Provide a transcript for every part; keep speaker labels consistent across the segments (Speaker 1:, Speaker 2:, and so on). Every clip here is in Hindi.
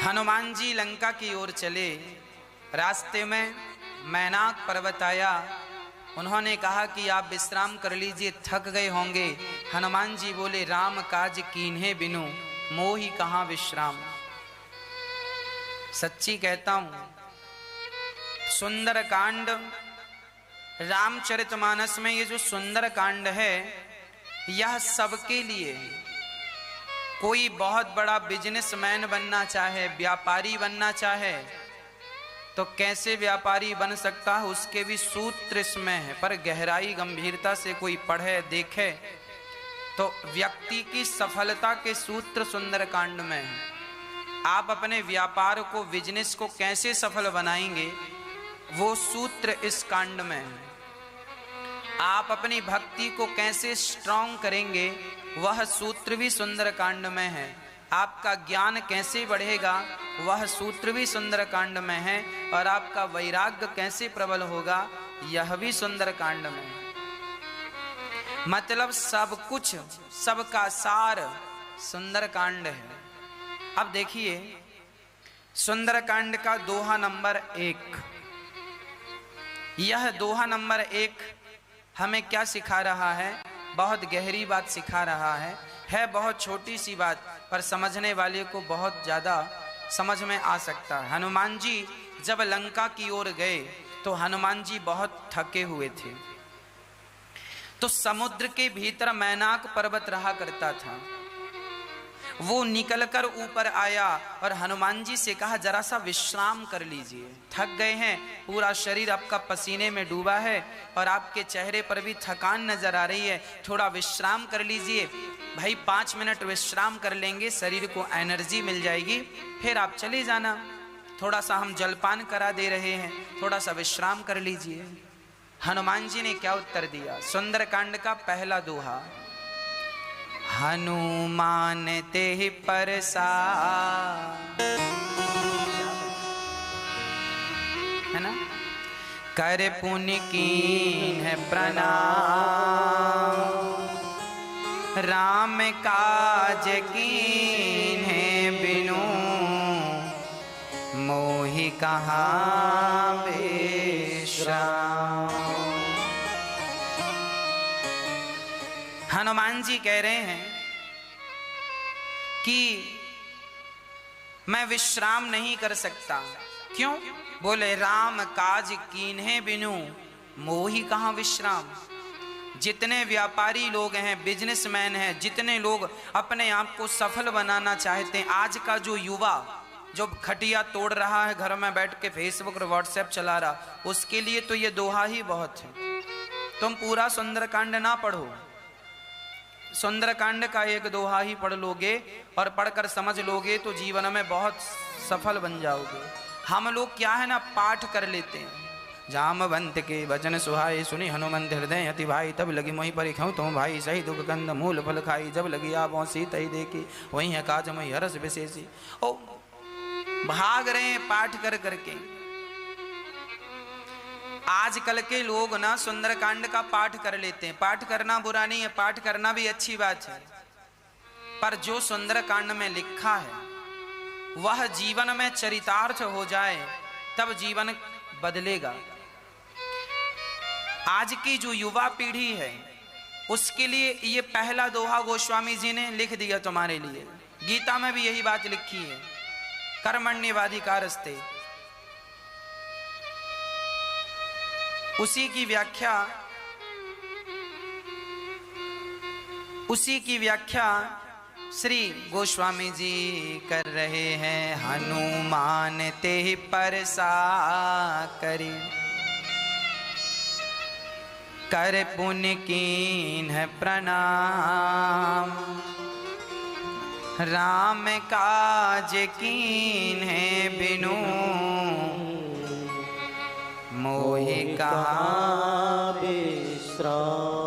Speaker 1: हनुमान जी लंका की ओर चले। रास्ते में मैनाक पर्वत आया। उन्होंने कहा कि आप विश्राम कर लीजिए, थक गए होंगे। हनुमान जी बोले, राम काज कीन्हे बिनु मोहि कहाँ विश्राम। सच्ची कहता हूं, सुंदर कांड रामचरितमानस में ये जो सुंदर कांड है, यह सबके लिए। कोई बहुत बड़ा बिजनेसमैन बनना चाहे, व्यापारी बनना चाहे, तो कैसे व्यापारी बन सकता है, उसके भी सूत्र इसमें है। पर गहराई गंभीरता से कोई पढ़े देखे तो व्यक्ति की सफलता के सूत्र सुंदरकांड में है। आप अपने व्यापार को, बिजनेस को कैसे सफल बनाएंगे, वो सूत्र इस कांड में है। आप अपनी भक्ति को कैसे स्ट्रांग करेंगे, वह सूत्र भी सुंदरकांड में है। आपका ज्ञान कैसे बढ़ेगा, वह सूत्र भी सुंदरकांड में है। और आपका वैराग्य कैसे प्रबल होगा, यह भी सुंदरकांड में है। मतलब सब कुछ, सबका सार सुंदरकांड है। अब देखिए सुंदरकांड का दोहा नंबर 1। यह दोहा नंबर 1 हमें क्या सिखा रहा है? बहुत गहरी बात सिखा रहा है बहुत छोटी सी बात, पर समझने वाले को बहुत ज्यादा समझ में आ सकता है। हनुमान जी जब लंका की ओर गए तो हनुमान जी बहुत थके हुए थे। तो समुद्र के भीतर मैनाक पर्वत रहा करता था। वो निकलकर ऊपर आया और हनुमान जी से कहा, जरा सा विश्राम कर लीजिए, थक गए हैं, पूरा शरीर आपका पसीने में डूबा है और आपके चेहरे पर भी थकान नजर आ रही है, थोड़ा विश्राम कर लीजिए। भाई 5 मिनट विश्राम कर लेंगे, शरीर को एनर्जी मिल जाएगी, फिर आप चले जाना। थोड़ा सा हम जलपान करा दे रहे हैं, थोड़ा सा विश्राम कर लीजिए। हनुमान जी ने क्या उत्तर दिया? सुंदरकांड का पहला दोहा, हनुमान तेहि परसा, है ना, कर पुण्य कीन्ह प्रणाम, राम काज कीन्हे बिनु मोहि कहाँ विश्राम। हनुमान जी कह रहे हैं कि मैं विश्राम नहीं कर सकता। क्यों? बोले, राम काज कीन्हे बिनु मोहि कहाँ विश्राम। जितने व्यापारी लोग हैं, बिजनेसमैन हैं, जितने लोग अपने आप को सफल बनाना चाहते हैं, आज का जो युवा जो खटिया तोड़ रहा है, घर में बैठ के फेसबुक और व्हाट्सएप चला रहा, उसके लिए तो ये दोहा ही बहुत है। तुम पूरा सुंदरकांड ना पढ़ो, सुंदरकांड का एक दोहा ही पढ़ लोगे और पढ़कर समझ लोगे तो जीवन में बहुत सफल बन जाओगे। हम लोग क्या है ना, पाठ कर लेते हैं। जामवंत के वचन सुहाए, सुनी हनुमंत हृदय अति भाई, तब लगी मोहि परिखऊँ तुम भाई, सही दुख कंद मूल फल खाई, जब लगी आबों सीत ही देखी, वही है काज मोहि हरस विशेषी। ओ भाग रहे हैं पाठ कर करके। आजकल के लोग ना सुंदरकांड का पाठ कर लेते हैं। पाठ करना बुरा नहीं है, पाठ करना भी अच्छी बात है, पर जो सुंदरकांड में लिखा है वह जीवन में चरितार्थ हो जाए तब जीवन बदलेगा। आज की जो युवा पीढ़ी है उसके लिए ये पहला दोहा गोस्वामी जी ने लिख दिया तुम्हारे लिए। गीता में भी यही बात लिखी है, कर्मण्येवाधिकारस्ते। उसी की व्याख्या श्री गोस्वामी जी कर रहे हैं। हनुमान तेहि परसा करे, कर पुण्य कीन्ह प्रणाम, राम काज कीन्हे बिनु मोहि कहाँ विश्राम।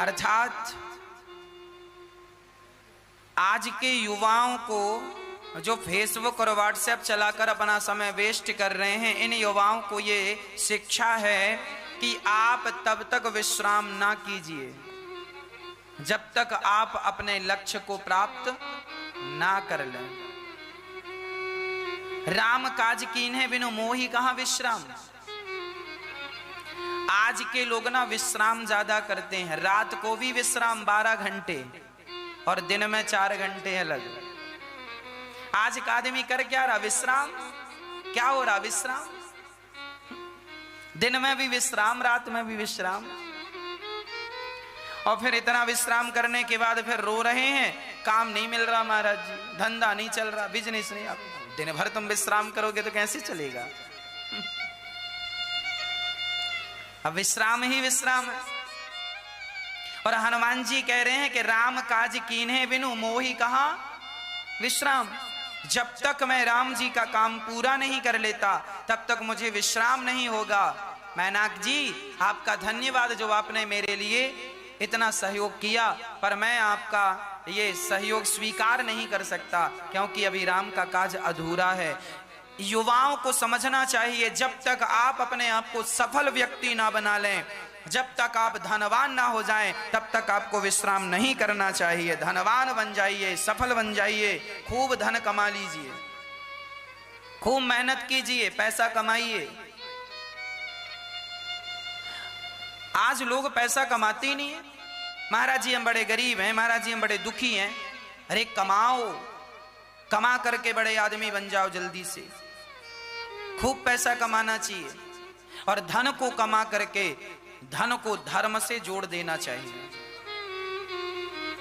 Speaker 1: अर्थात आज के युवाओं को जो फेसबुक और व्हाट्सएप चलाकर अपना समय वेस्ट कर रहे हैं, इन युवाओं को ये शिक्षा है कि आप तब तक विश्राम ना कीजिए जब तक आप अपने लक्ष्य को प्राप्त ना कर लें। राम काज कीन्हे बिनु मोहि कहाँ विश्राम। आज के लोग ना विश्राम ज्यादा करते हैं, रात को भी विश्राम 12 घंटे और दिन में 4 घंटे अलग। आज का आदमी कर क्या रहा? विश्राम। क्या हो रहा? विश्राम। दिन में भी विश्राम, रात में भी विश्राम, और फिर इतना विश्राम करने के बाद फिर रो रहे हैं काम नहीं मिल रहा महाराज जी, धंधा नहीं चल रहा, बिजनेस नहीं। दिन भर तुम विश्राम करोगे तो कैसे चलेगा? अब विश्राम ही विश्राम है। और हनुमान जी कह रहे हैं कि राम काज कीन्हे बिनु मोहि कहाँ विश्राम। जब तक मैं राम जी का काम पूरा नहीं कर लेता तब तक मुझे विश्राम नहीं होगा। मैनाक जी आपका धन्यवाद जो आपने मेरे लिए इतना सहयोग किया, पर मैं आपका ये सहयोग स्वीकार नहीं कर सकता क्योंकि अभी राम का काज अधूरा है। युवाओं को समझना चाहिए, जब तक आप अपने आप को सफल व्यक्ति ना बना लें, जब तक आप धनवान ना हो जाएं, तब तक आपको विश्राम नहीं करना चाहिए। धनवान बन जाइए, सफल बन जाइए, खूब धन कमा लीजिए, खूब मेहनत कीजिए, पैसा कमाइए। आज लोग पैसा कमाते ही नहीं है। महाराज जी हम बड़े गरीब हैं, महाराज जी हम बड़े दुखी हैं। अरे कमाओ, कमा करके बड़े आदमी बन जाओ जल्दी से। खूब पैसा कमाना चाहिए और धन को कमा करके धन को धर्म से जोड़ देना चाहिए।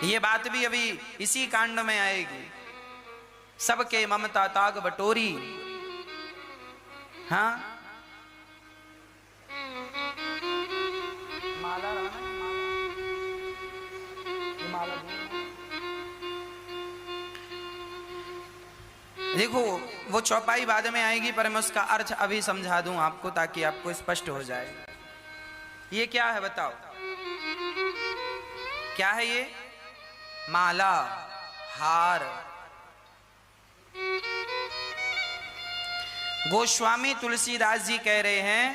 Speaker 1: ये बात भी अभी इसी कांड में आएगी। सबके ममता ताग बटोरी। हाँ माला देखो, वो चौपाई बाद में आएगी पर मैं उसका अर्थ अभी समझा दूं आपको ताकि आपको स्पष्ट हो जाए। ये क्या है बताओ? क्या है ये? माला, हार। गोस्वामी तुलसीदास जी कह रहे हैं,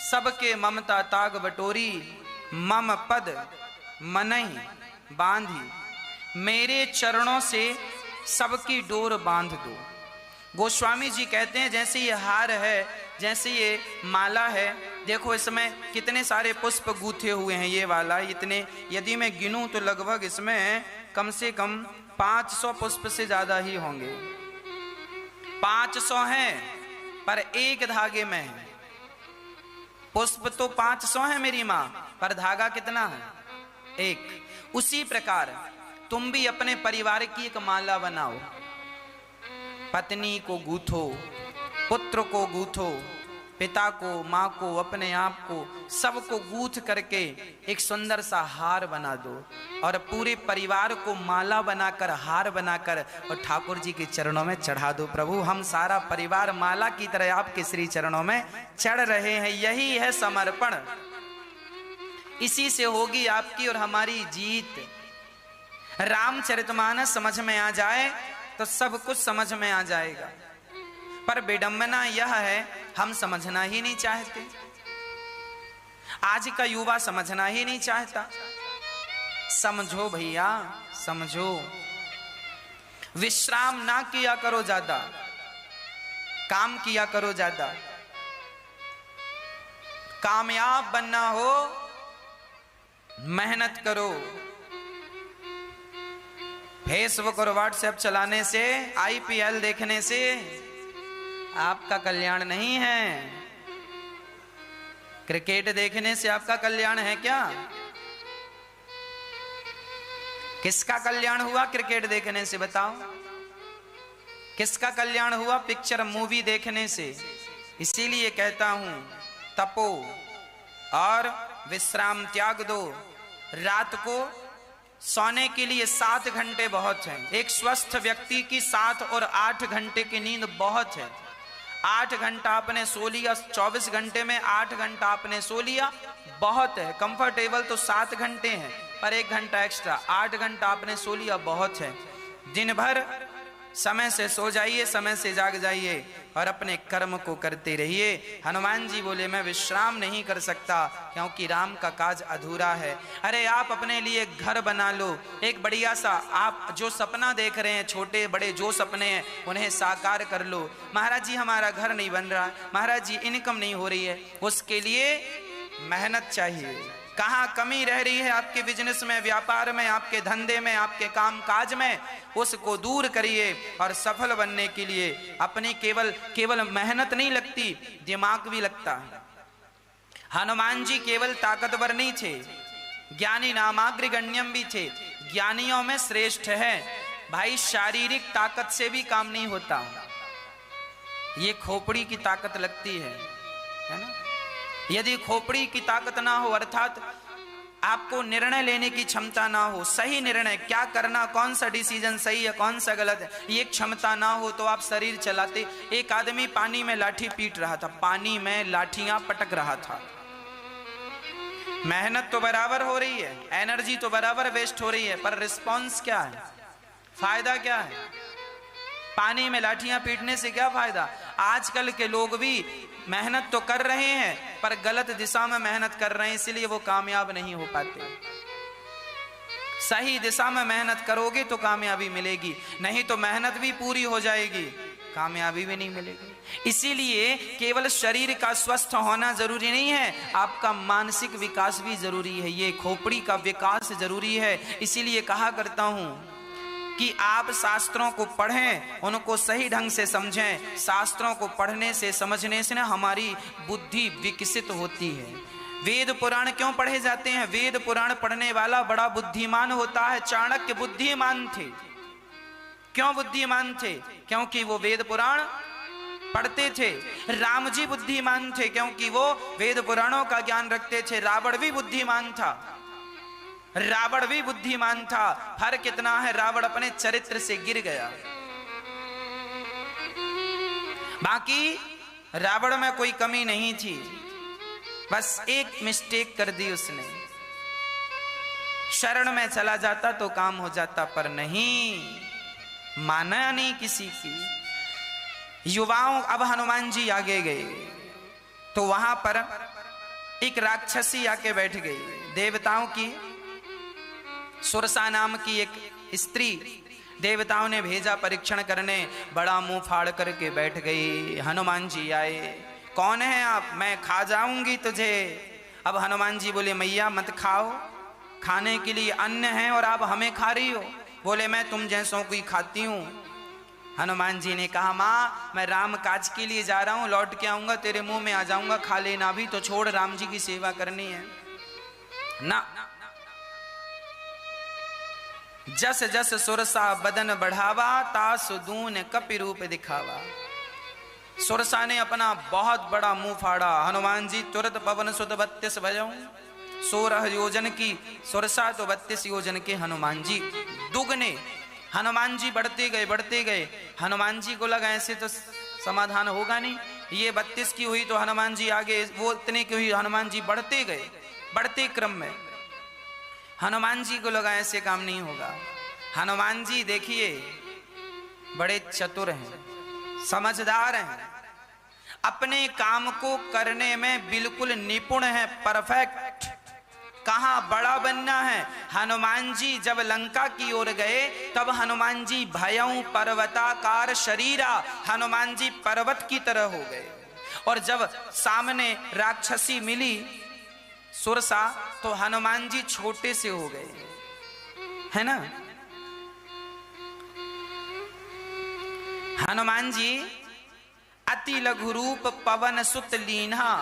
Speaker 1: सबके ममता ताग बटोरी, मम पद मनहि बांधी, मेरे चरणों से सबकी डोर बांध दो। गोस्वामी जी कहते हैं जैसे ये हार है, जैसे ये माला है, देखो इसमें कितने सारे पुष्प गूथे हुए हैं। ये वाला इतने, यदि मैं गिनूं तो लगभग इसमें कम से कम 500 पुष्प से ज्यादा ही होंगे। 500 हैं पर एक धागे में है। पुष्प तो 500 है मेरी माँ, पर धागा कितना है? एक। उसी प्रकार तुम भी अपने परिवार की एक माला बनाओ। पत्नी को गूथो, पुत्र को गूथो, पिता को, माँ को, अपने आप को, सबको गूथ करके एक सुंदर सा हार बना दो और पूरे परिवार को माला बनाकर, हार बनाकर और ठाकुर जी के चरणों में चढ़ा दो। प्रभु हम सारा परिवार माला की तरह आपके श्री चरणों में चढ़ रहे हैं। यही है समर्पण। इसी से होगी आपकी और हमारी जीत। रामचरितमानस समझ में आ जाए तो सब कुछ समझ में आ जाएगा, पर विडंबना यह है हम समझना ही नहीं चाहते। आज का युवा समझना ही नहीं चाहता। समझो भैया, समझो। विश्राम ना किया करो ज्यादा, काम किया करो ज्यादा। कामयाब बनना हो, मेहनत करो। फेसबुक और व्हाट्सएप चलाने से, आईपीएल देखने से आपका कल्याण नहीं है। क्रिकेट देखने से आपका कल्याण है क्या? किसका कल्याण हुआ क्रिकेट देखने से बताओ? किसका कल्याण हुआ पिक्चर मूवी देखने से? इसीलिए कहता हूं तपो और विश्राम त्याग दो। रात को सोने के लिए 7 घंटे बहुत हैं। एक स्वस्थ व्यक्ति की 7 और 8 घंटे की नींद बहुत है। 8 घंटा आपने सो लिया, 24 घंटे में 8 घंटा आपने सो लिया, बहुत है। कंफर्टेबल तो 7 घंटे हैं पर 1 घंटा एक्स्ट्रा, 8 घंटा आपने सो लिया, बहुत है। दिन भर समय से सो जाइए, समय से जाग जाइए और अपने कर्म को करते रहिए। हनुमान जी बोले मैं विश्राम नहीं कर सकता क्योंकि राम का काज अधूरा है। अरे आप अपने लिए घर बना लो, एक बढ़िया सा, आप जो सपना देख रहे हैं, छोटे बड़े जो सपने हैं उन्हें साकार कर लो। महाराज जी हमारा घर नहीं बन रहा, महाराज जी इनकम नहीं हो रही है, उसके लिए मेहनत चाहिए। कहाँ कमी रह रही है आपके बिजनेस में, व्यापार में, आपके धंधे में, आपके काम काज में, उसको दूर करिए। और सफल बनने के लिए अपनी केवल मेहनत नहीं लगती, दिमाग भी लगता है। हनुमान जी केवल ताकतवर नहीं थे, ज्ञानी नामाग्रगण्यम भी थे, ज्ञानियों में श्रेष्ठ है। भाई शारीरिक ताकत से भी काम नहीं होता, ये खोपड़ी की ताकत लगती है ना। यदि खोपड़ी की ताकत ना हो, अर्थात आपको निर्णय लेने की क्षमता ना हो, सही निर्णय क्या करना, कौन सा डिसीजन सही है कौन सा गलत है, ये क्षमता ना हो तो आप शरीर चलाते। एक आदमी पानी में लाठी पीट रहा था, पानी में लाठियां पटक रहा था, मेहनत तो बराबर हो रही है, एनर्जी तो बराबर वेस्ट हो रही है, पर रिस्पॉन्स क्या है, फायदा क्या है? पानी में लाठियां पीटने से क्या फायदा? आजकल के लोग भी मेहनत तो कर रहे हैं पर गलत दिशा में मेहनत कर रहे हैं, इसलिए वो कामयाब नहीं हो पाते। सही दिशा में मेहनत करोगे तो कामयाबी मिलेगी, नहीं तो मेहनत भी पूरी हो जाएगी, कामयाबी भी नहीं मिलेगी। इसीलिए केवल शरीर का स्वस्थ होना जरूरी नहीं है, आपका मानसिक विकास भी जरूरी है, ये खोपड़ी का विकास जरूरी है। इसीलिए कहा करता हूं कि आप शास्त्रों को पढ़ें, उनको सही ढंग से समझें। शास्त्रों को पढ़ने से समझने से ना हमारी बुद्धि विकसित होती है। वेद पुराण क्यों पढ़े जाते हैं? वेद पुराण पढ़ने वाला बड़ा बुद्धिमान होता है। चाणक्य बुद्धिमान थे, क्यों बुद्धिमान थे? क्योंकि वो वेद पुराण पढ़ते थे। राम जी बुद्धिमान थे क्योंकि वो वेद पुराणों का ज्ञान रखते थे। रावण भी बुद्धिमान था, रावण भी बुद्धिमान था। फर्क कितना है, रावण अपने चरित्र से गिर गया, बाकी रावण में कोई कमी नहीं थी, बस एक मिस्टेक कर दी उसने। शरण में चला जाता तो काम हो जाता, पर नहीं माना नहीं किसी की। युवाओं, अब हनुमान जी आगे गए तो वहां पर एक राक्षसी आके बैठ गई, देवताओं की सुरसा नाम की एक स्त्री। देवताओं ने भेजा परीक्षण करने, बड़ा मुंह फाड़ करके बैठ गई। हनुमान जी आए, कौन है आप? मैं खा जाऊंगी तुझे। अब हनुमान जी बोले मैया मत खाओ, खाने के लिए अन्न है और आप हमें खा रही हो। बोले मैं तुम जैसों को ही खाती हूँ। हनुमान जी ने कहा माँ मैं राम काज के लिए जा रहा हूँ, लौट के आऊंगा तेरे मुंह में आ जाऊंगा, खा लेना भी तो छोड़, राम जी की सेवा करनी है ना। जस जस सुरसा बदन बढ़ावा, तासु दून कपि रूप दिखावा। सुरसा ने अपना बहुत बड़ा मुंह फाड़ा। हनुमान जी तुरंत पवन सुत 32 भजऊं, 16 योजन की सुरसा तो 32 योजन के हनुमान जी, दुगने। हनुमान जी बढ़ते गए बढ़ते गए। हनुमान जी को लगा ऐसे तो समाधान होगा नहीं, ये 32 की हुई तो हनुमान जी आगे, वो इतने की हुई, हनुमान जी बढ़ते गए। बढ़ते क्रम में हनुमान जी को लगा ऐसे काम नहीं होगा। हनुमान जी देखिए बड़े चतुर हैं, समझदार हैं, अपने काम को करने में बिल्कुल निपुण है, परफेक्ट। कहां बड़ा बनना है। हनुमान जी जब लंका की ओर गए तब हनुमान जी भयं पर्वताकार शरीरा, हनुमान जी पर्वत की तरह हो गए। और जब सामने राक्षसी मिली सुरसा तो हनुमान जी छोटे से हो गए, है ना। हनुमान जी अति लघु रूप पवन सुत लीन्हा,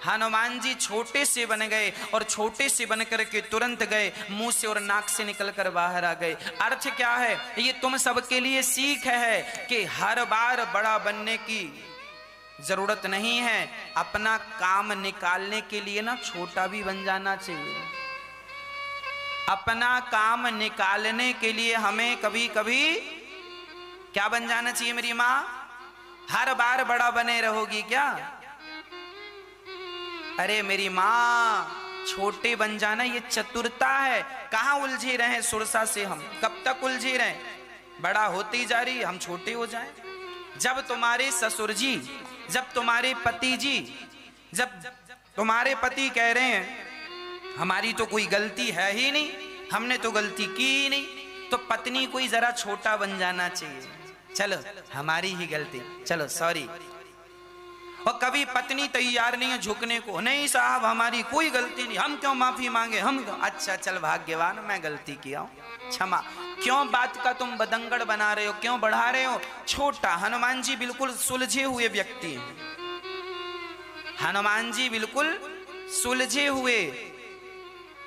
Speaker 1: हनुमान जी छोटे से बन गए और छोटे से बनकर के तुरंत गए, मुंह से और नाक से निकलकर बाहर आ गए। अर्थ क्या है? ये तुम सबके लिए सीख है कि हर बार बड़ा बनने की जरूरत नहीं है, अपना काम निकालने के लिए ना छोटा भी बन जाना चाहिए। अपना काम निकालने के लिए हमें कभी कभी क्या बन जाना चाहिए मेरी माँ? हर बार बड़ा बने रहोगी क्या? अरे मेरी माँ छोटे बन जाना ये चतुरता है। कहां उलझे रहे सुरसा से हम, कब तक उलझे रहे? बड़ा होती जा रही, हम छोटे हो जाएं। जब तुम्हारे ससुर जी, जब तुम्हारे पति जी, जब तुम्हारे पति कह रहे हैं हमारी तो कोई गलती है ही नहीं, हमने तो गलती की ही नहीं, तो पत्नी कोई जरा छोटा बन जाना चाहिए, चलो हमारी ही गलती, चलो सॉरी। और कभी पत्नी तैयार नहीं है झुकने को, नहीं साहब हमारी कोई गलती नहीं, हम क्यों माफी मांगे, हम क्यों, अच्छा चल भाग्यवान मैं गलती किया हूं, क्षमा। क्यों बात का तुम बदंगड़ बना रहे हो, क्यों बढ़ा रहे हो? छोटा, हनुमान जी बिल्कुल सुलझे हुए व्यक्ति हैं, हनुमान जी बिल्कुल सुलझे हुए,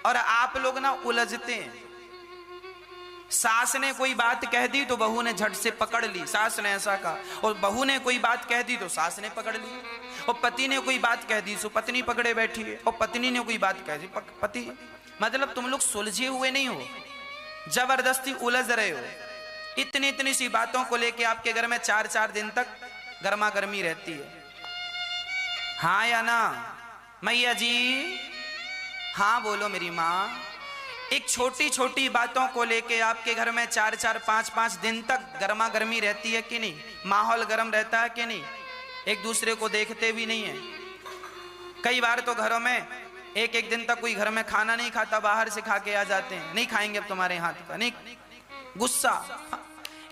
Speaker 1: और आप लोग ना उलझते हैं। सास ने कोई बात कह दी तो बहू ने झट से पकड़ ली, सास ने ऐसा कहा, और बहू ने कोई बात कह दी तो सास ने पकड़ ली, और पति ने कोई बात कह दी तो पत्नी पकड़े बैठी है, और पत्नी ने कोई बात कह दी पति। मतलब तुम लोग सुलझे हुए नहीं हो, जबरदस्ती उलझ रहे हो। इतनी इतनी सी बातों को लेके आपके घर में 4-4 दिन तक गर्मा गर्मी रहती है, हाँ या ना? मैया जी हाँ बोलो मेरी माँ। एक छोटी छोटी बातों को लेके आपके घर में 4-4, 5-5 दिन तक गर्मा गर्मी रहती है कि नहीं? माहौल गर्म रहता है कि नहीं? एक दूसरे को देखते भी नहीं है। कई बार तो घरों में एक एक दिन तक कोई घर में खाना नहीं खाता, बाहर से खा के आ जाते हैं, नहीं खाएंगे अब तुम्हारे हाथ का, नहीं, गुस्सा।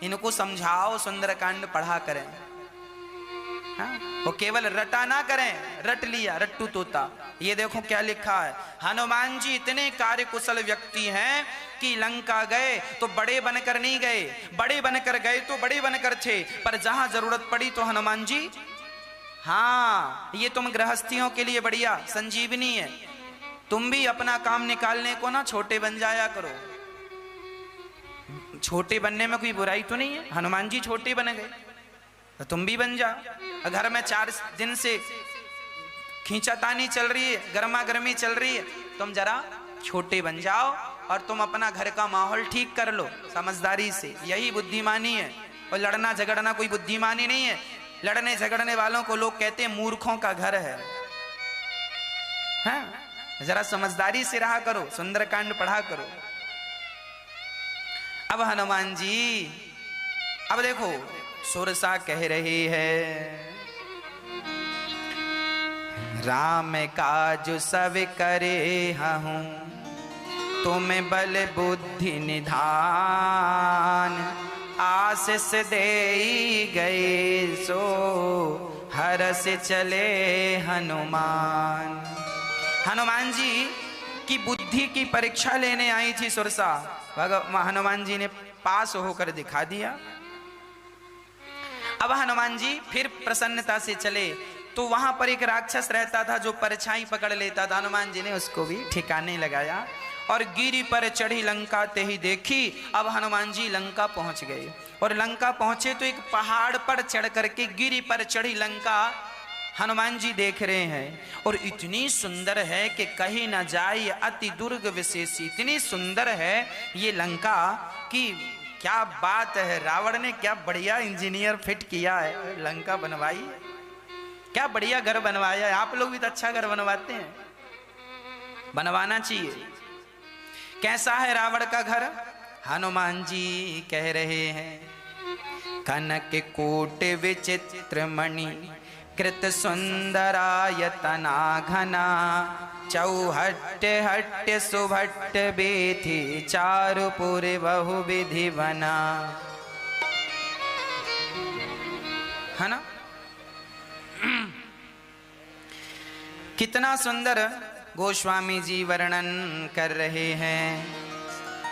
Speaker 1: इनको समझाओ सुंदरकांड पढ़ा करें, हाँ? वो केवल रटा ना करें, रट लिया रट्टू तोता। ये देखो क्या लिखा है, हनुमान जी इतने कार्य कुशल व्यक्ति हैं कि लंका गए तो बड़े बनकर नहीं गए, बड़े बनकर गए तो बड़े बनकर थे, पर जहां जरूरत पड़ी तो हनुमान जी, हाँ ये तुम गृहस्थियों के लिए बढ़िया संजीवनी है। तुम भी अपना काम निकालने को ना छोटे बन जाया करो, छोटे बनने में कोई बुराई तो नहीं है। हनुमान जी छोटे बन गए तो तुम भी बन जाओ। घर में 4 दिन से खींचातानी चल रही है, गर्मा गर्मी चल रही है, तुम जरा छोटे बन जाओ और तुम अपना घर का माहौल ठीक कर लो समझदारी से। यही बुद्धिमानी है, और लड़ना झगड़ना कोई बुद्धिमानी नहीं है। लड़ने झगड़ने वालों को लोग कहते हैं मूर्खों का घर है, हाँ? जरा समझदारी से रहा करो, सुंदरकांड पढ़ा करो। अब हनुमान जी, अब देखो सुरसा कह रही है, राम काज सब करे हूं, तुम बल बुद्धि निधान, आशीष दे गए सो हरस चले हनुमान। हनुमान जी की बुद्धि की परीक्षा लेने आई थी सुरसा, हनुमान जी ने पास होकर दिखा दिया। अब हनुमान जी फिर प्रसन्नता से चले तो वहां पर एक राक्षस रहता था जो परछाई पकड़ लेता था। हनुमान जी ने उसको भी ठिकाने लगाया और गिरी पर चढ़ी लंका ते ही देखी। अब हनुमान जी लंका पहुंच गए, और लंका पहुंचे तो एक पहाड़ पर चढ़ करके गिरी पर चढ़ी लंका हनुमान जी देख रहे हैं, और इतनी सुंदर है कि कहीं ना जाए, अति दुर्ग विशेषी, इतनी सुंदर है ये लंका कि क्या बात है। रावण ने क्या बढ़िया इंजीनियर फिट किया है, लंका बनवाई, क्या बढ़िया घर बनवाया है। आप लोग भी तो अच्छा घर बनवाते हैं, बनवाना चाहिए। कैसा है रावण का घर? हनुमान जी कह रहे हैं, कनक कोट विचित्र मणि, कृत सुंदरायतना घना, चौहट्ट हट्ट सुभट्ट बेथी, चारुपुर बहु विधि बना। है ना? कितना सुंदर गोस्वामी जी वर्णन कर रहे हैं।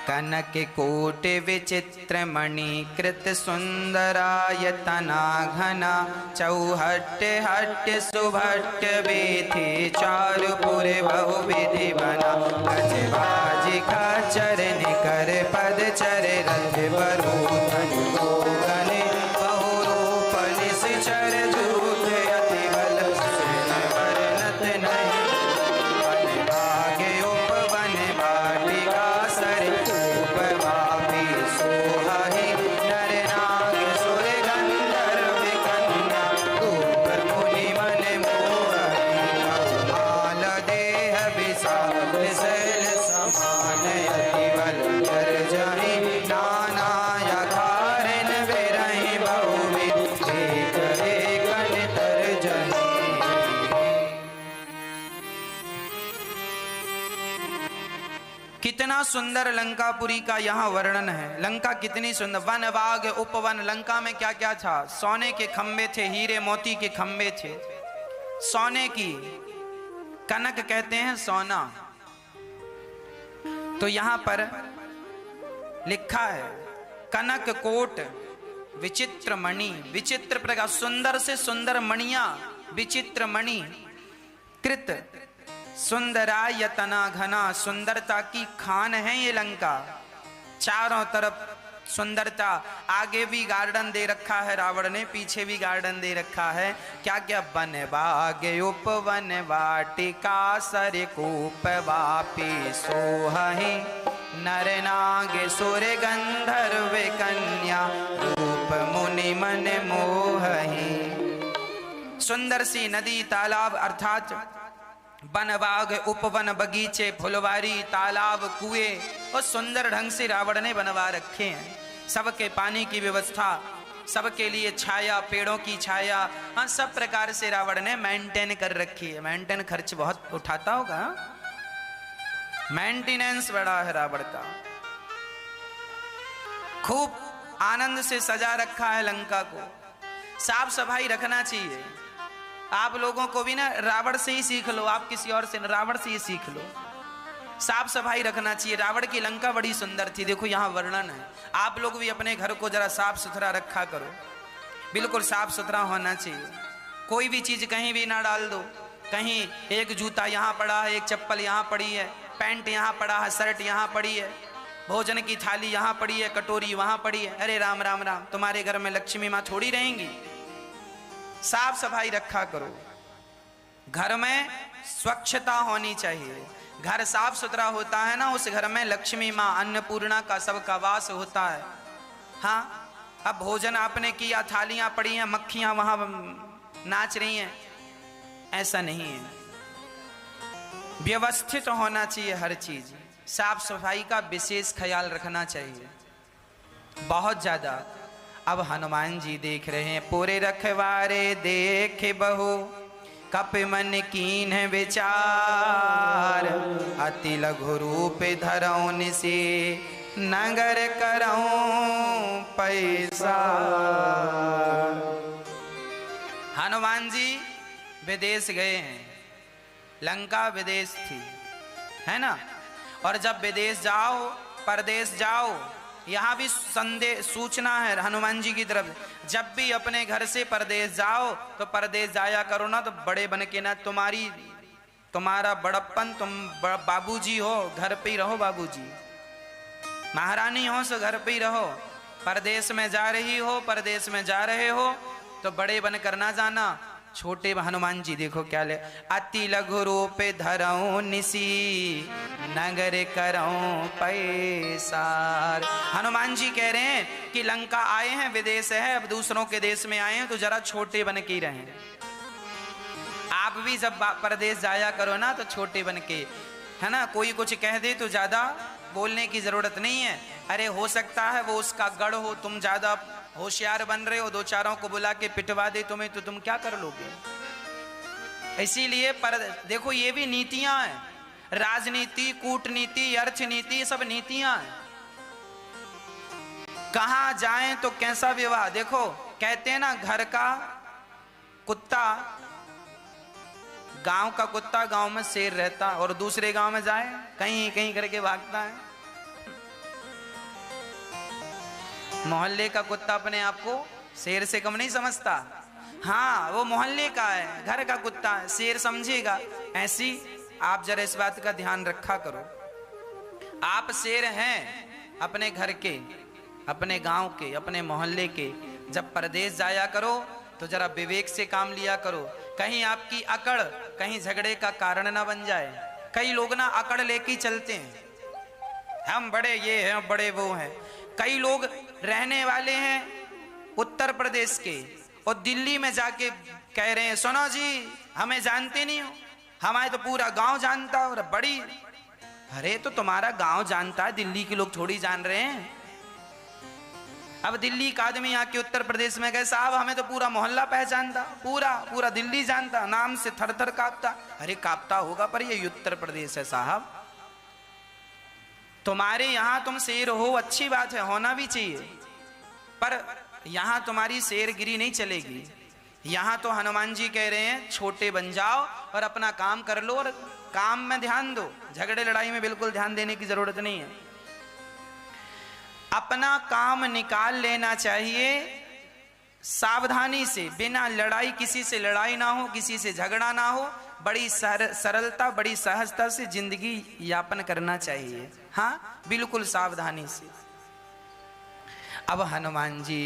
Speaker 1: कनक कोट विचित्र मणि, कृत सुंदरायतना घना, चौहट्ट हट्ट सुभट्ट बेथी, चारुपुर बहु विधि बना। गज बाज खच्चर निकर पद चर, रथ बरूथन गोगने, बहुरूप निश्चर जूथ, अति बल सेन वर्णत नहीं। वन भाग्य उपवन वाटिका सर, उपवापी सोहहि, नर नाग सुर गंधर्व कन्या, रूप मुनि मन मोहहि, बहुमाल देह विशाल शैल समान, अति बल चर जहि, नाना यकार कितना सुंदर लंकापुरी का यहाँ वर्णन है। लंका कितनी सुंदर, वन बाग उपवन। लंका में क्या क्या था? सोने के खंबे थे, हीरे मोती के खंबे थे, सोने की, कनक कहते हैं सोना। तो यहां पर लिखा है कनक कोट विचित्र मणि, विचित्र प्रकार, सुंदर से सुंदर मणियां, विचित्र मणि कृत सुंदरायतना घना, सुंदरता की खान है ये लंका। चारों तरफ सुंदरता, आगे भी गार्डन दे रखा है रावण ने, पीछे भी गार्डन दे रखा है। क्या क्या? वन बाग उपवन वाटिका सरकूप वापी सोहहि, नर नाग सुर गंधर्व कन्या रूप मुनि मन मोहहि। सुंदर सी नदी तालाब अर्थात वन बाग उपवन, बगीचे, फुलवारी, तालाब, कुएं और सुंदर ढंग से रावण ने बनवा रखे हैं। सबके पानी की व्यवस्था, सबके लिए छाया, पेड़ों की छाया, हाँ सब प्रकार से रावण ने मेंटेन कर रखी है। मेंटेन खर्च बहुत उठाता होगा, मेंटेनेंस बड़ा है रावण का। खूब आनंद से सजा रखा है लंका को। साफ सफाई रखना चाहिए। आप लोगों को भी ना रावण से ही सीख लो, आप किसी और से, रावण से ही सीख लो। साफ सफाई रखना चाहिए। रावण की लंका बड़ी सुंदर थी, देखो यहाँ वर्णन है। आप लोग भी अपने घर को जरा साफ सुथरा रखा करो, बिल्कुल साफ सुथरा होना चाहिए। कोई भी चीज कहीं भी ना डाल दो। कहीं एक जूता यहाँ पड़ा है, एक चप्पल यहाँ पड़ी है, पैंट यहाँ पड़ा है, शर्ट यहाँ पड़ी है, भोजन की थाली यहाँ पड़ी है, कटोरी वहां पड़ी है। अरे राम राम राम, तुम्हारे घर में लक्ष्मी माँ थोड़ी रहेंगी। साफ सफाई रखा करो। घर में स्वच्छता होनी चाहिए। घर साफ सुथरा होता है ना, उस घर में लक्ष्मी माँ अन्नपूर्णा का सबका वास होता है। हाँ, अब भोजन आपने किया, थालियां पड़ी हैं, मक्खियां वहां नाच रही हैं, ऐसा नहीं है। व्यवस्थित होना चाहिए हर चीज। साफ सफाई का विशेष ख्याल रखना चाहिए, बहुत ज्यादा। अब हनुमान जी देख रहे हैं, पूरे रखवारे देखे बहु कप मन कीन विचार, अति लघु रूप धरौन से नगर करऊं पैसा। हनुमान जी विदेश गए हैं, लंका विदेश थी, है ना। और जब विदेश जाओ, परदेश जाओ, यहाँ भी संदेश सूचना है हनुमान जी की तरफ। जब भी अपने घर से परदेश जाओ तो परदेश जाया करो ना तो बड़े बन के ना, तुम्हारा बड़प्पन, तुम बाबूजी हो, घर पे ही रहो बाबूजी। महारानी हो सो घर पे ही रहो। परदेश में जा रही हो, परदेश में जा रहे हो तो बड़े बन कर ना जाना। छोटे हनुमान जी देखो क्या ले, अति लघु रूप धरऊं निसी नगर करऊं पैसार। हनुमान जी कह रहे हैं कि लंका आए हैं, विदेश है, अब दूसरों के देश में आए हैं तो जरा छोटे बन के ही रहें। आप भी जब परदेश जाया करो ना तो छोटे बन के, है ना। कोई कुछ कह दे तो ज्यादा बोलने की जरूरत नहीं है। अरे हो सकता है वो उसका गढ़ हो, तुम ज्यादा होशियार बन रहे हो, दो चारों को बुला के पिटवा दे तुम्हें, तो तुम क्या कर लोगे। इसीलिए पर देखो ये भी नीतियां हैं, राजनीति, कूटनीति, अर्थनीति, सब नीतियां हैं। कहां जाएं तो कैसा विवाह। देखो कहते हैं ना, घर का कुत्ता, गांव का कुत्ता गांव में शेर रहता, और दूसरे गांव में जाए कहीं कहीं करके भागता है। मोहल्ले का कुत्ता अपने आप को शेर से कम नहीं समझता। हाँ, वो मोहल्ले का है, घर का कुत्ता है, शेर समझेगा। ऐसी आप जरा इस बात का ध्यान रखा करो। आप शेर हैं अपने घर के, अपने गांव के, अपने मोहल्ले के। जब परदेश जाया करो तो जरा विवेक से काम लिया करो। कहीं आपकी अकड़ कहीं झगड़े का कारण ना बन जाए। कई लोग ना अकड़ लेके चलते हैं, हम बड़े ये हैं, बड़े वो हैं। कई लोग रहने वाले हैं उत्तर प्रदेश के और दिल्ली में जाके कह रहे हैं, सुनो जी हमें जानते नहीं हो, हमारे तो पूरा गांव जानता है। और बड़ी, अरे तो तुम्हारा गांव जानता है, दिल्ली के लोग थोड़ी जान रहे हैं। अब दिल्ली का आदमी आके उत्तर प्रदेश में गए, साहब हमें तो पूरा मोहल्ला पहचानता, पूरा दिल्ली जानता, नाम से थर थर कांपता। अरे कांपता होगा पर ये उत्तर प्रदेश है साहब। तुम्हारे यहां तुम शेर हो, अच्छी बात है, होना भी चाहिए, पर यहां तुम्हारी शेरगिरी नहीं चलेगी। यहां तो हनुमान जी कह रहे हैं छोटे बन जाओ और अपना काम कर लो और काम में ध्यान दो, झगड़े लड़ाई में बिल्कुल ध्यान देने की जरूरत नहीं है। अपना काम निकाल लेना चाहिए सावधानी से, बिना लड़ाई, किसी से लड़ाई ना हो, किसी से झगड़ा ना हो, बड़ी सरलता, बड़ी सहजता से जिंदगी यापन करना चाहिए। हाँ, बिल्कुल सावधानी से। अब हनुमान जी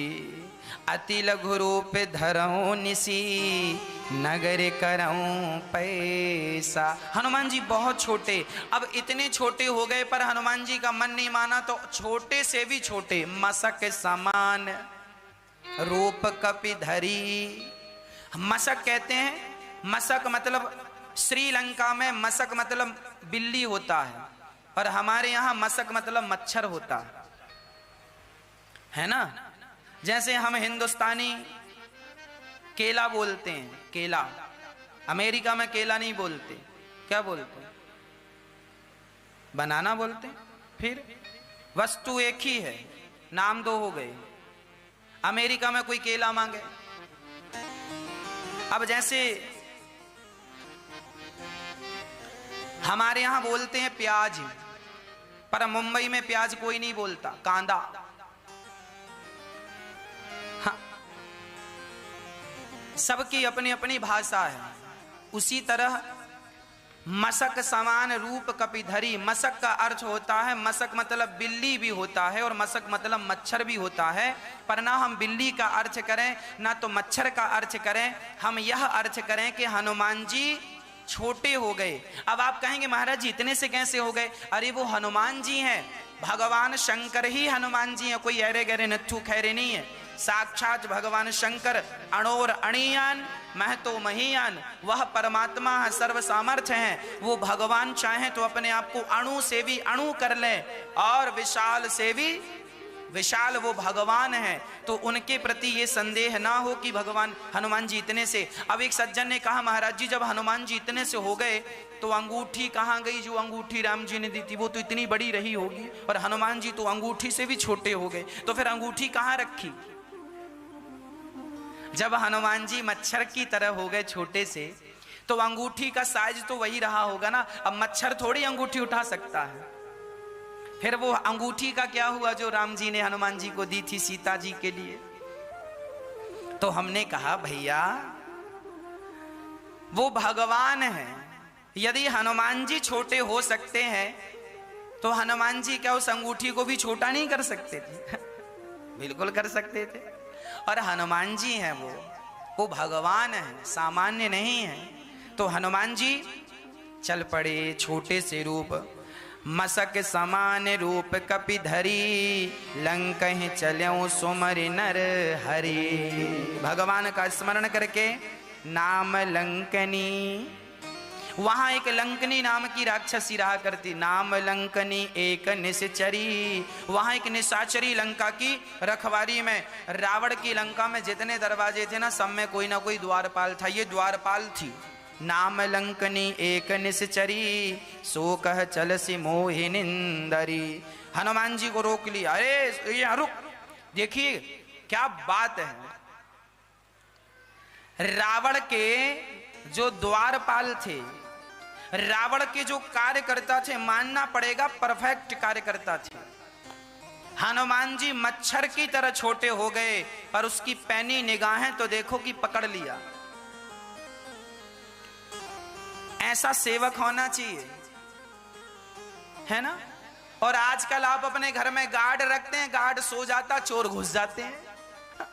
Speaker 1: अति लघु रूप धरऊं निसी, नगर करऊं पैसा। हनुमान जी बहुत छोटे, अब इतने छोटे हो गए, पर हनुमान जी का मन नहीं माना, तो छोटे से भी छोटे, मसक समान रूप कपिधरी। मसक कहते हैं, मसक मतलब श्रीलंका में मसक मतलब बिल्ली होता है, और हमारे यहाँ मसक मतलब मच्छर होता है ना। जैसे हम हिंदुस्तानी केला बोलते हैं, केला, अमेरिका में केला नहीं बोलते, क्या बोलते हैं? बनाना बोलते हैं। फिर वस्तु एक ही है, नाम दो हो गए। अमेरिका में कोई केला मांगे, अब जैसे हमारे यहां बोलते हैं प्याज, पर मुंबई में प्याज कोई नहीं बोलता, कांदा। हाँ, सबकी अपनी अपनी भाषा है। उसी तरह मसक समान रूप कपिधरी, मसक का अर्थ होता है, मसक मतलब बिल्ली भी होता है और मसक मतलब मच्छर भी होता है, पर ना हम बिल्ली का अर्थ करें ना तो मच्छर का अर्थ करें, हम यह अर्थ करें कि हनुमान जी छोटे हो गए। अब आप कहेंगे महाराज जी इतने से कैसे हो गए? अरे वो हनुमान जी हैं, भगवान शंकर ही हनुमान जी हैं, कोई अरे गरे नथु खैरे नहीं है। साक्षात भगवान शंकर अणोर अणियान महतो महीयान, वह परमात्मा है, सर्व सामर्थ्य हैं। वो भगवान चाहें तो अपने आप को अणु से भी अणु कर लें और विशाल से भी विशाल वो भगवान है, तो उनके प्रति ये संदेह ना हो कि भगवान हनुमान जी इतने से। अब एक सज्जन ने कहा महाराज जी जब हनुमान जी इतने से हो गए तो अंगूठी कहाँ गई? जो अंगूठी राम जी ने दी थी वो तो इतनी बड़ी रही होगी, और हनुमान जी तो अंगूठी से भी छोटे हो गए, तो फिर अंगूठी कहाँ रखी? जब हनुमान जी मच्छर की तरह हो गए छोटे से, तो अंगूठी का साइज तो वही रहा होगा ना। अब मच्छर थोड़ी अंगूठी उठा सकता है। फिर वो अंगूठी का क्या हुआ जो राम जी ने हनुमान जी को दी थी सीता जी के लिए? तो हमने कहा भैया वो भगवान है, यदि हनुमान जी छोटे हो सकते हैं तो हनुमान जी क्या उस अंगूठी को भी छोटा नहीं कर सकते थे? बिल्कुल कर सकते थे। और हनुमान जी हैं, वो भगवान है, सामान्य नहीं है। तो हनुमान जी चल पड़े, छोटे से रूप, मसक समान रूप कपिधरी, लंकहि चल्यों सुमर नर हरि। भगवान का स्मरण करके नाम लंकनी, वहां एक लंकनी नाम की राक्षसी रहा करती, नाम लंकनी एक निशाचरी। वहां एक निशाचरी लंका की रखवारी में, रावण की लंका में जितने दरवाजे थे ना, सब में कोई ना कोई द्वारपाल था, ये द्वारपाल थी। नाम लंकनी एक निशाचरी, सो कह चलसी मोहिनिंदरी। हनुमान जी को रोक लिया, अरे यहाँ रुक, देखिए क्या बात है। रावण के जो द्वारपाल थे, रावण के जो कार्यकर्ता थे, मानना पड़ेगा परफेक्ट कार्यकर्ता थे। हनुमान जी मच्छर की तरह छोटे हो गए, पर उसकी पैनी निगाहें तो देखो कि पकड़ लिया। ऐसा सेवक होना चाहिए, है ना। और आजकल आप अपने घर में गार्ड रखते हैं, गार्ड सो जाता, चोर घुस जाते हैं,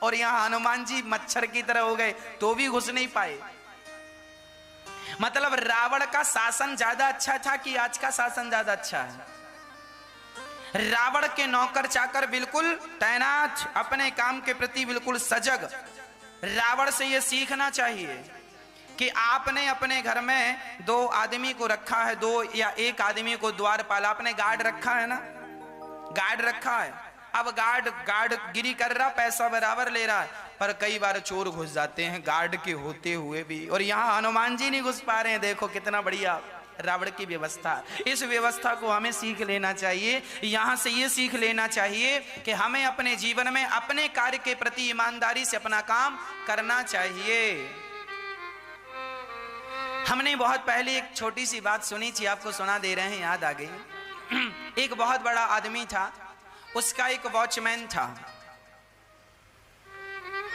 Speaker 1: और यहां हनुमान जी मच्छर की तरह हो गए तो भी घुस नहीं पाए। मतलब रावण का शासन ज्यादा अच्छा था कि आज का शासन ज्यादा अच्छा है? रावण के नौकर चाकर बिल्कुल तैनात, अपने काम के प्रति बिल्कुल सजग। रावण से यह सीखना चाहिए कि आपने अपने घर में 2 आदमी को रखा है, 2 या 1 आदमी को द्वारपाल, आपने गार्ड रखा है ना, गार्ड रखा है। अब गार्ड गिरी कर रहा, पैसा बराबर ले रहा है, पर कई बार चोर घुस जाते हैं गार्ड के होते हुए भी, और यहाँ हनुमान जी नहीं घुस पा रहे हैं। देखो कितना बढ़िया रावण की व्यवस्था। इस व्यवस्था को हमें सीख लेना चाहिए। यहां से ये सीख लेना चाहिए कि हमें अपने जीवन में अपने कार्य के प्रति ईमानदारी से अपना काम करना चाहिए। हमने बहुत पहले एक छोटी सी बात सुनी थी, आपको सुना दे रहे हैं, याद आ गई। एक बहुत बड़ा आदमी था, उसका एक वॉचमैन था,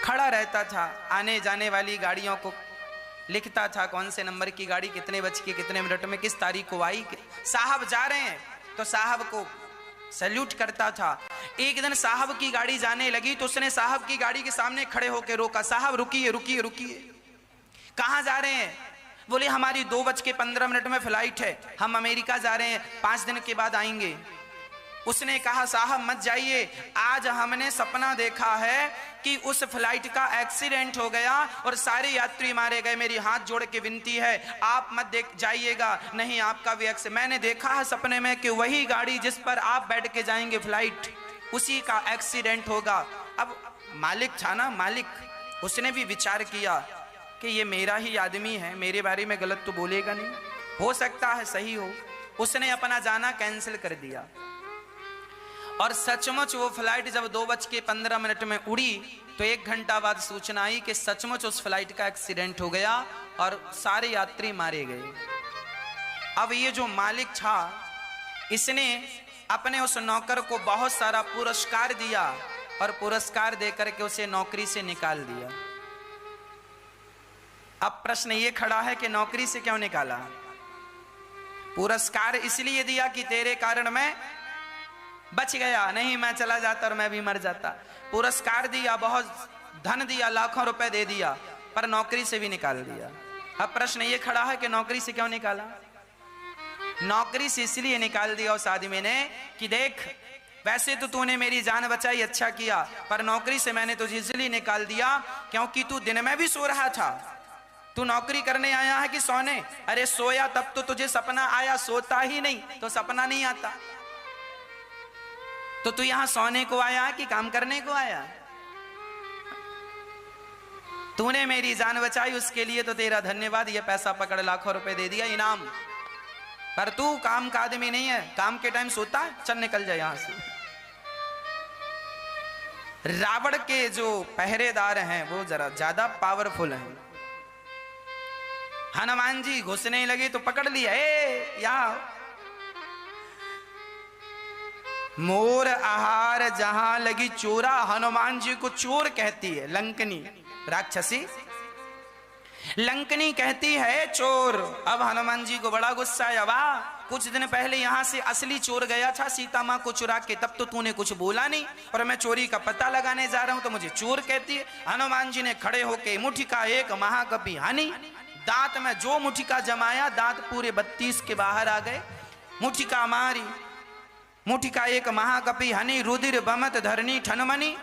Speaker 1: खड़ा रहता था, आने जाने वाली गाड़ियों को लिखता था, कौन से नंबर की गाड़ी कितने बज के कितने मिनट में किस तारीख को आई, साहब जा रहे हैं तो साहब को सैल्यूट करता था। एक दिन साहब की गाड़ी जाने लगी तो उसने साहब की गाड़ी के सामने खड़े होकर रोका, साहब रुकिए रुकिए रुकिए, कहाँ जा रहे हैं? बोले हमारी 2:15 में फ्लाइट है, हम अमेरिका जा रहे हैं, 5 दिन के बाद आएंगे। उसने कहा साहब मत जाइए, आज हमने सपना देखा है कि उस फ्लाइट का एक्सीडेंट हो गया और सारे यात्री मारे गए, मेरी हाथ जोड़ के विनती है आप मत देख जाइएगा। नहीं आपका भी मैंने देखा है सपने में कि वही गाड़ी जिस पर आप बैठ के जाएंगे फ्लाइट, उसी का एक्सीडेंट होगा। अब मालिक था ना, मालिक, उसने भी विचार किया कि ये मेरा ही आदमी है, मेरे बारे में गलत तो बोलेगा नहीं, हो सकता है सही हो। उसने अपना जाना कैंसिल कर दिया और सचमुच वो फ्लाइट जब 2:15 में उड़ी तो 1 घंटा बाद सूचना आई कि सचमुच उस फ्लाइट का एक्सीडेंट हो गया और सारे यात्री मारे गए। अब ये जो मालिक था, इसने अपने उस नौकर को बहुत सारा पुरस्कार दिया और पुरस्कार देकर के उसे नौकरी से निकाल दिया। अब प्रश्न ये खड़ा है कि नौकरी से क्यों निकाला? पुरस्कार इसलिए दिया कि तेरे कारण मैं बच गया, नहीं मैं चला जाता और मैं भी मर जाता। पुरस्कार दिया, बहुत धन दिया, लाखों रुपए दे दिया, पर नौकरी से भी निकाल दिया। अब प्रश्न ये खड़ा है कि नौकरी से क्यों निकाला? नौकरी से इसलिए निकाल दिया उस आदमी ने कि देख वैसे तो तूने मेरी जान बचाई, अच्छा किया, पर नौकरी से मैंने तुझे इसलिए निकाल दिया क्योंकि तू दिन में भी सो रहा था। तू नौकरी करने आया है कि सोने? अरे सोया तब तो तुझे सपना आया, सोता ही नहीं तो सपना नहीं आता। तो तू यहां सोने को आया कि काम करने को आया? तूने मेरी जान बचाई, उसके लिए तो तेरा धन्यवाद, ये पैसा पकड़, लाखों रुपए दे दिया इनाम। पर तू काम का आदमी नहीं है, काम के टाइम सोता है, चल निकल जाए यहां से। रावण के जो पहरेदार हैं वो जरा ज्यादा पावरफुल हैं। हनुमान जी घुसने लगे तो पकड़ लिया, ए यहाँ मोर आहार जहां लगी चोरा। हनुमान जी को चोर कहती है लंकनी राक्षसी, लंकनी कहती है चोर। अब हनुमान जी को बड़ा गुस्सा आया, वाह कुछ दिन पहले यहां से असली चोर गया था सीता मां को चुरा के, तब तो तूने कुछ बोला नहीं, और मैं चोरी का पता लगाने जा रहा हूं तो मुझे चोर कहती है। हनुमान जी ने खड़े होके मुठिका एक महाकपि हानि, दांत में जो मुठिका जमाया दांत पूरे 32 के बाहर आ गए। मुठिका मारी, मुठिका एक महाकपि हनी, रुधिर बमत धरनी ठनमनी।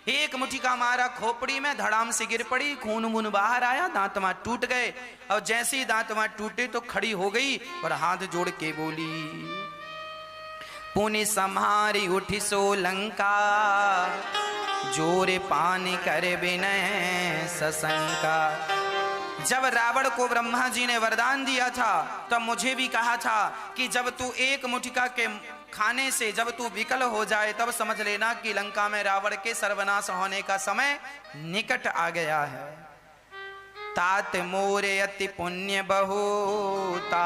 Speaker 1: एक मुठिका मारा खोपड़ी में, धड़ाम से गिर पड़ी, खून मुन बाहर आया, दांत मां टूट गए। और जैसे ही दांत मां टूटे तो खड़ी हो गई और हाथ जोड़ के बोली, पुनि सम्हारी उठी सो लंका, जोरे पानी कर बिनय सशंका। जब रावण को ब्रह्मा जी ने वरदान दिया था तब मुझे भी कहा था कि जब तू एक मुठिका के खाने से जब तू विकल हो जाए तब समझ लेना कि लंका में रावण के सर्वनाश होने का समय निकट आ गया है। तात मोरे अति पुण्य बहुता,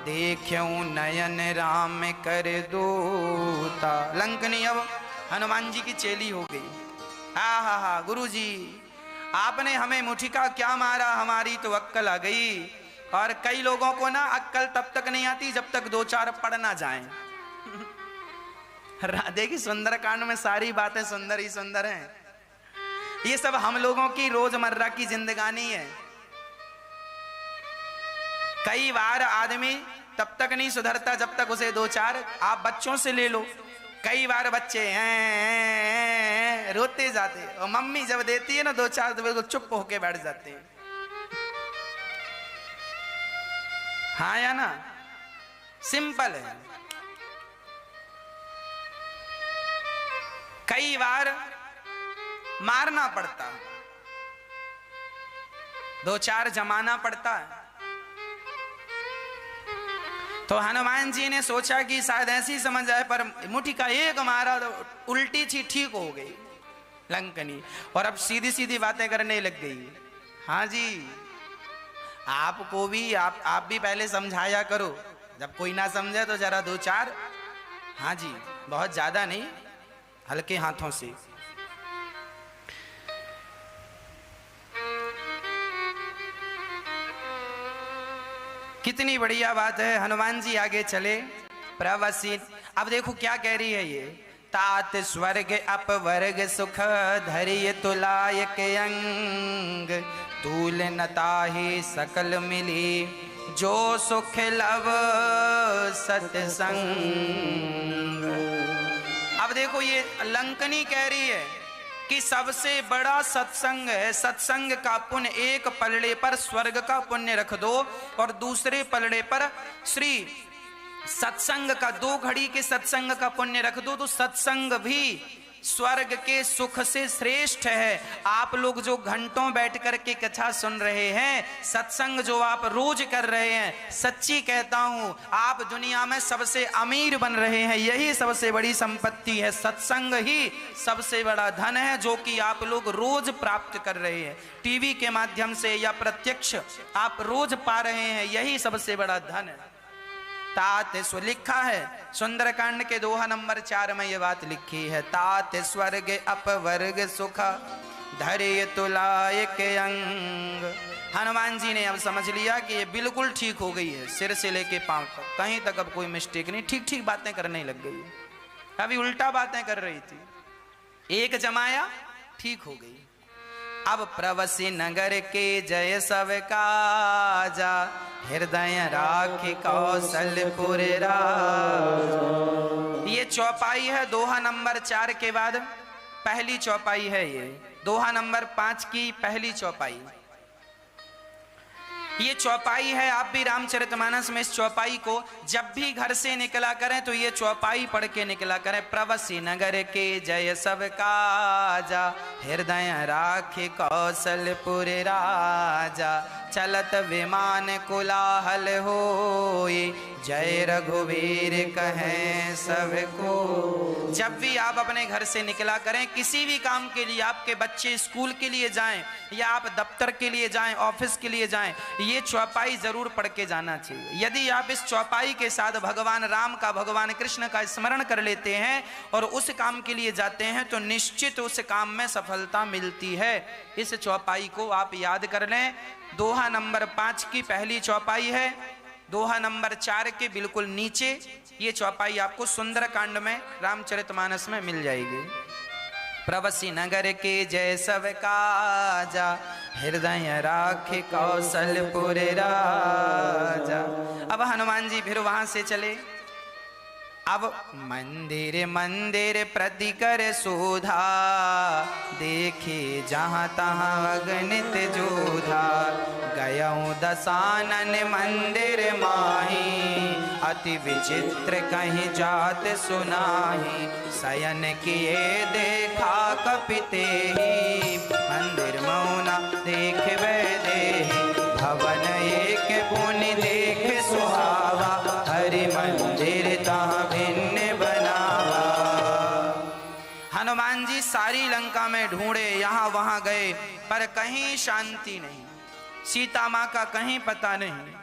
Speaker 1: देखूं नयन राम कर दूता। लंकनी अब हनुमान जी की चेली हो गई। हा गुरु जी आपने हमें मुठिका क्या मारा, हमारी तो अक्कल आ गई। और कई लोगों को ना अक्कल तब तक नहीं आती जब तक 2-4 पढ़ ना जाएं। राधे की सुंदरकांड में सारी बातें सुंदर ही सुंदर हैं। ये सब हम लोगों की रोजमर्रा की जिंदगानी है। कई बार आदमी तब तक नहीं सुधरता जब तक उसे 2-4, आप बच्चों से ले लो, कई बार बच्चे हैं रोते जाते और मम्मी जब देती है ना 2-4 तो चुप होके बैठ जाते हैं। हाँ या ना? सिंपल है। कई बार मारना पड़ता, 2-4 जमाना पड़ता है। तो हनुमान जी ने सोचा कि शायद ऐसी समझ आए, पर मुट्ठी का एक मारा तो उल्टी थी, ठीक हो गई लंकनी, और अब सीधी सीधी बातें करने लग गई। हाँ जी, आपको भी आप भी पहले समझाया करो, जब कोई ना समझे तो जरा दो चार, हाँ जी, बहुत ज्यादा नहीं, हल्के हाथों से। कितनी बढ़िया बात है। हनुमान जी आगे चले, प्रवसी। अब देखो क्या कह रही है ये, तात स्वर्ग अपवर्ग सुख धैर्य तुलायक अंग, तूल नताहि सकल मिली जो सुख लव सत्संग। अब देखो ये लंकनी कह रही है कि सबसे बड़ा सत्संग है। सत्संग का पुण्य एक पलड़े पर स्वर्ग का पुण्य रख दो और दूसरे पलड़े पर श्री सत्संग का, 2 घड़ी के सत्संग का पुण्य रख दो तो सत्संग भी स्वर्ग के सुख से श्रेष्ठ है। आप लोग जो घंटों बैठ कर के कथा सुन रहे हैं, सत्संग जो आप रोज कर रहे हैं, सच्ची कहता हूं आप दुनिया में सबसे अमीर बन रहे हैं। यही सबसे बड़ी संपत्ति है, सत्संग ही सबसे बड़ा धन है जो कि आप लोग रोज प्राप्त कर रहे हैं, टीवी के माध्यम से या प्रत्यक्ष आप रोज पा रहे हैं, यही सबसे बड़ा धन है। तात लिखा है सुंदरकांड के दोहा नंबर 4 में ये बात लिखी है, तात स्वर्ग अपवर्ग सुख धैर्य तुलायक अंग। हनुमान जी ने अब समझ लिया कि ये बिल्कुल ठीक हो गई है, सिर से लेके पांव तक कहीं तक अब कोई मिस्टेक नहीं, ठीक ठीक बातें करने लग गई। अभी उल्टा बातें कर रही थी, एक जमाया ठीक हो गई। अब प्रवसी नगर के जय सब काजा, हृदय राखी कौशलपुर राज। ये चौपाई है दोहा नंबर 4 के बाद पहली चौपाई है, ये दोहा नंबर 5 की पहली चौपाई। ये चौपाई है, आप भी रामचरितमानस में इस चौपाई को जब भी घर से निकला करें तो ये चौपाई पढ़ के निकला करें। प्रवसी नगर के जय सब काजा, हृदय राखे कौशलपुर राजा, चलत विमान कोलाहल होए, जय रघुवीर कहें सबको। जब भी आप अपने घर से निकला करें किसी भी काम के लिए, आपके बच्चे स्कूल के लिए जाएं या आप दफ्तर के लिए जाएं, ऑफिस के लिए जाएं, ये चौपाई जरूर पढ़ के जाना चाहिए। यदि आप इस चौपाई के साथ भगवान राम का, भगवान कृष्ण का स्मरण कर लेते हैं और उस काम के लिए जाते हैं तो निश्चित उस काम में सफलता मिलती है। इस चौपाई को आप याद कर लें। दोहा नंबर 5 की पहली चौपाई है, दोहा नंबर 4 के बिल्कुल नीचे ये चौपाई आपको सुंदरकांड में रामचरितमानस में मिल जाएगी। प्रवसी नगर के जय सब काजा, हृदय राखे कौशलपुर राजा। अब हनुमान जी फिर वहां से चले। अब मंदिर मंदिर प्रति कर शोधा, देखे जहाँ तहाँ अगणित जोधा, गयऊँ दसानन मंदिर माही, अति विचित्र कहीं जात सुनाही, शयन किए देखा कपिते ही, मंदिर मौना देख वैदेही, भवन एक पुनि देख सुहावा, हरि मंदिर तहाँ भिन्न बनावा। हनुमान जी सारी लंका में ढूंढे, यहाँ वहां गए, पर कहीं शांति नहीं, सीता माँ का कहीं पता नहीं।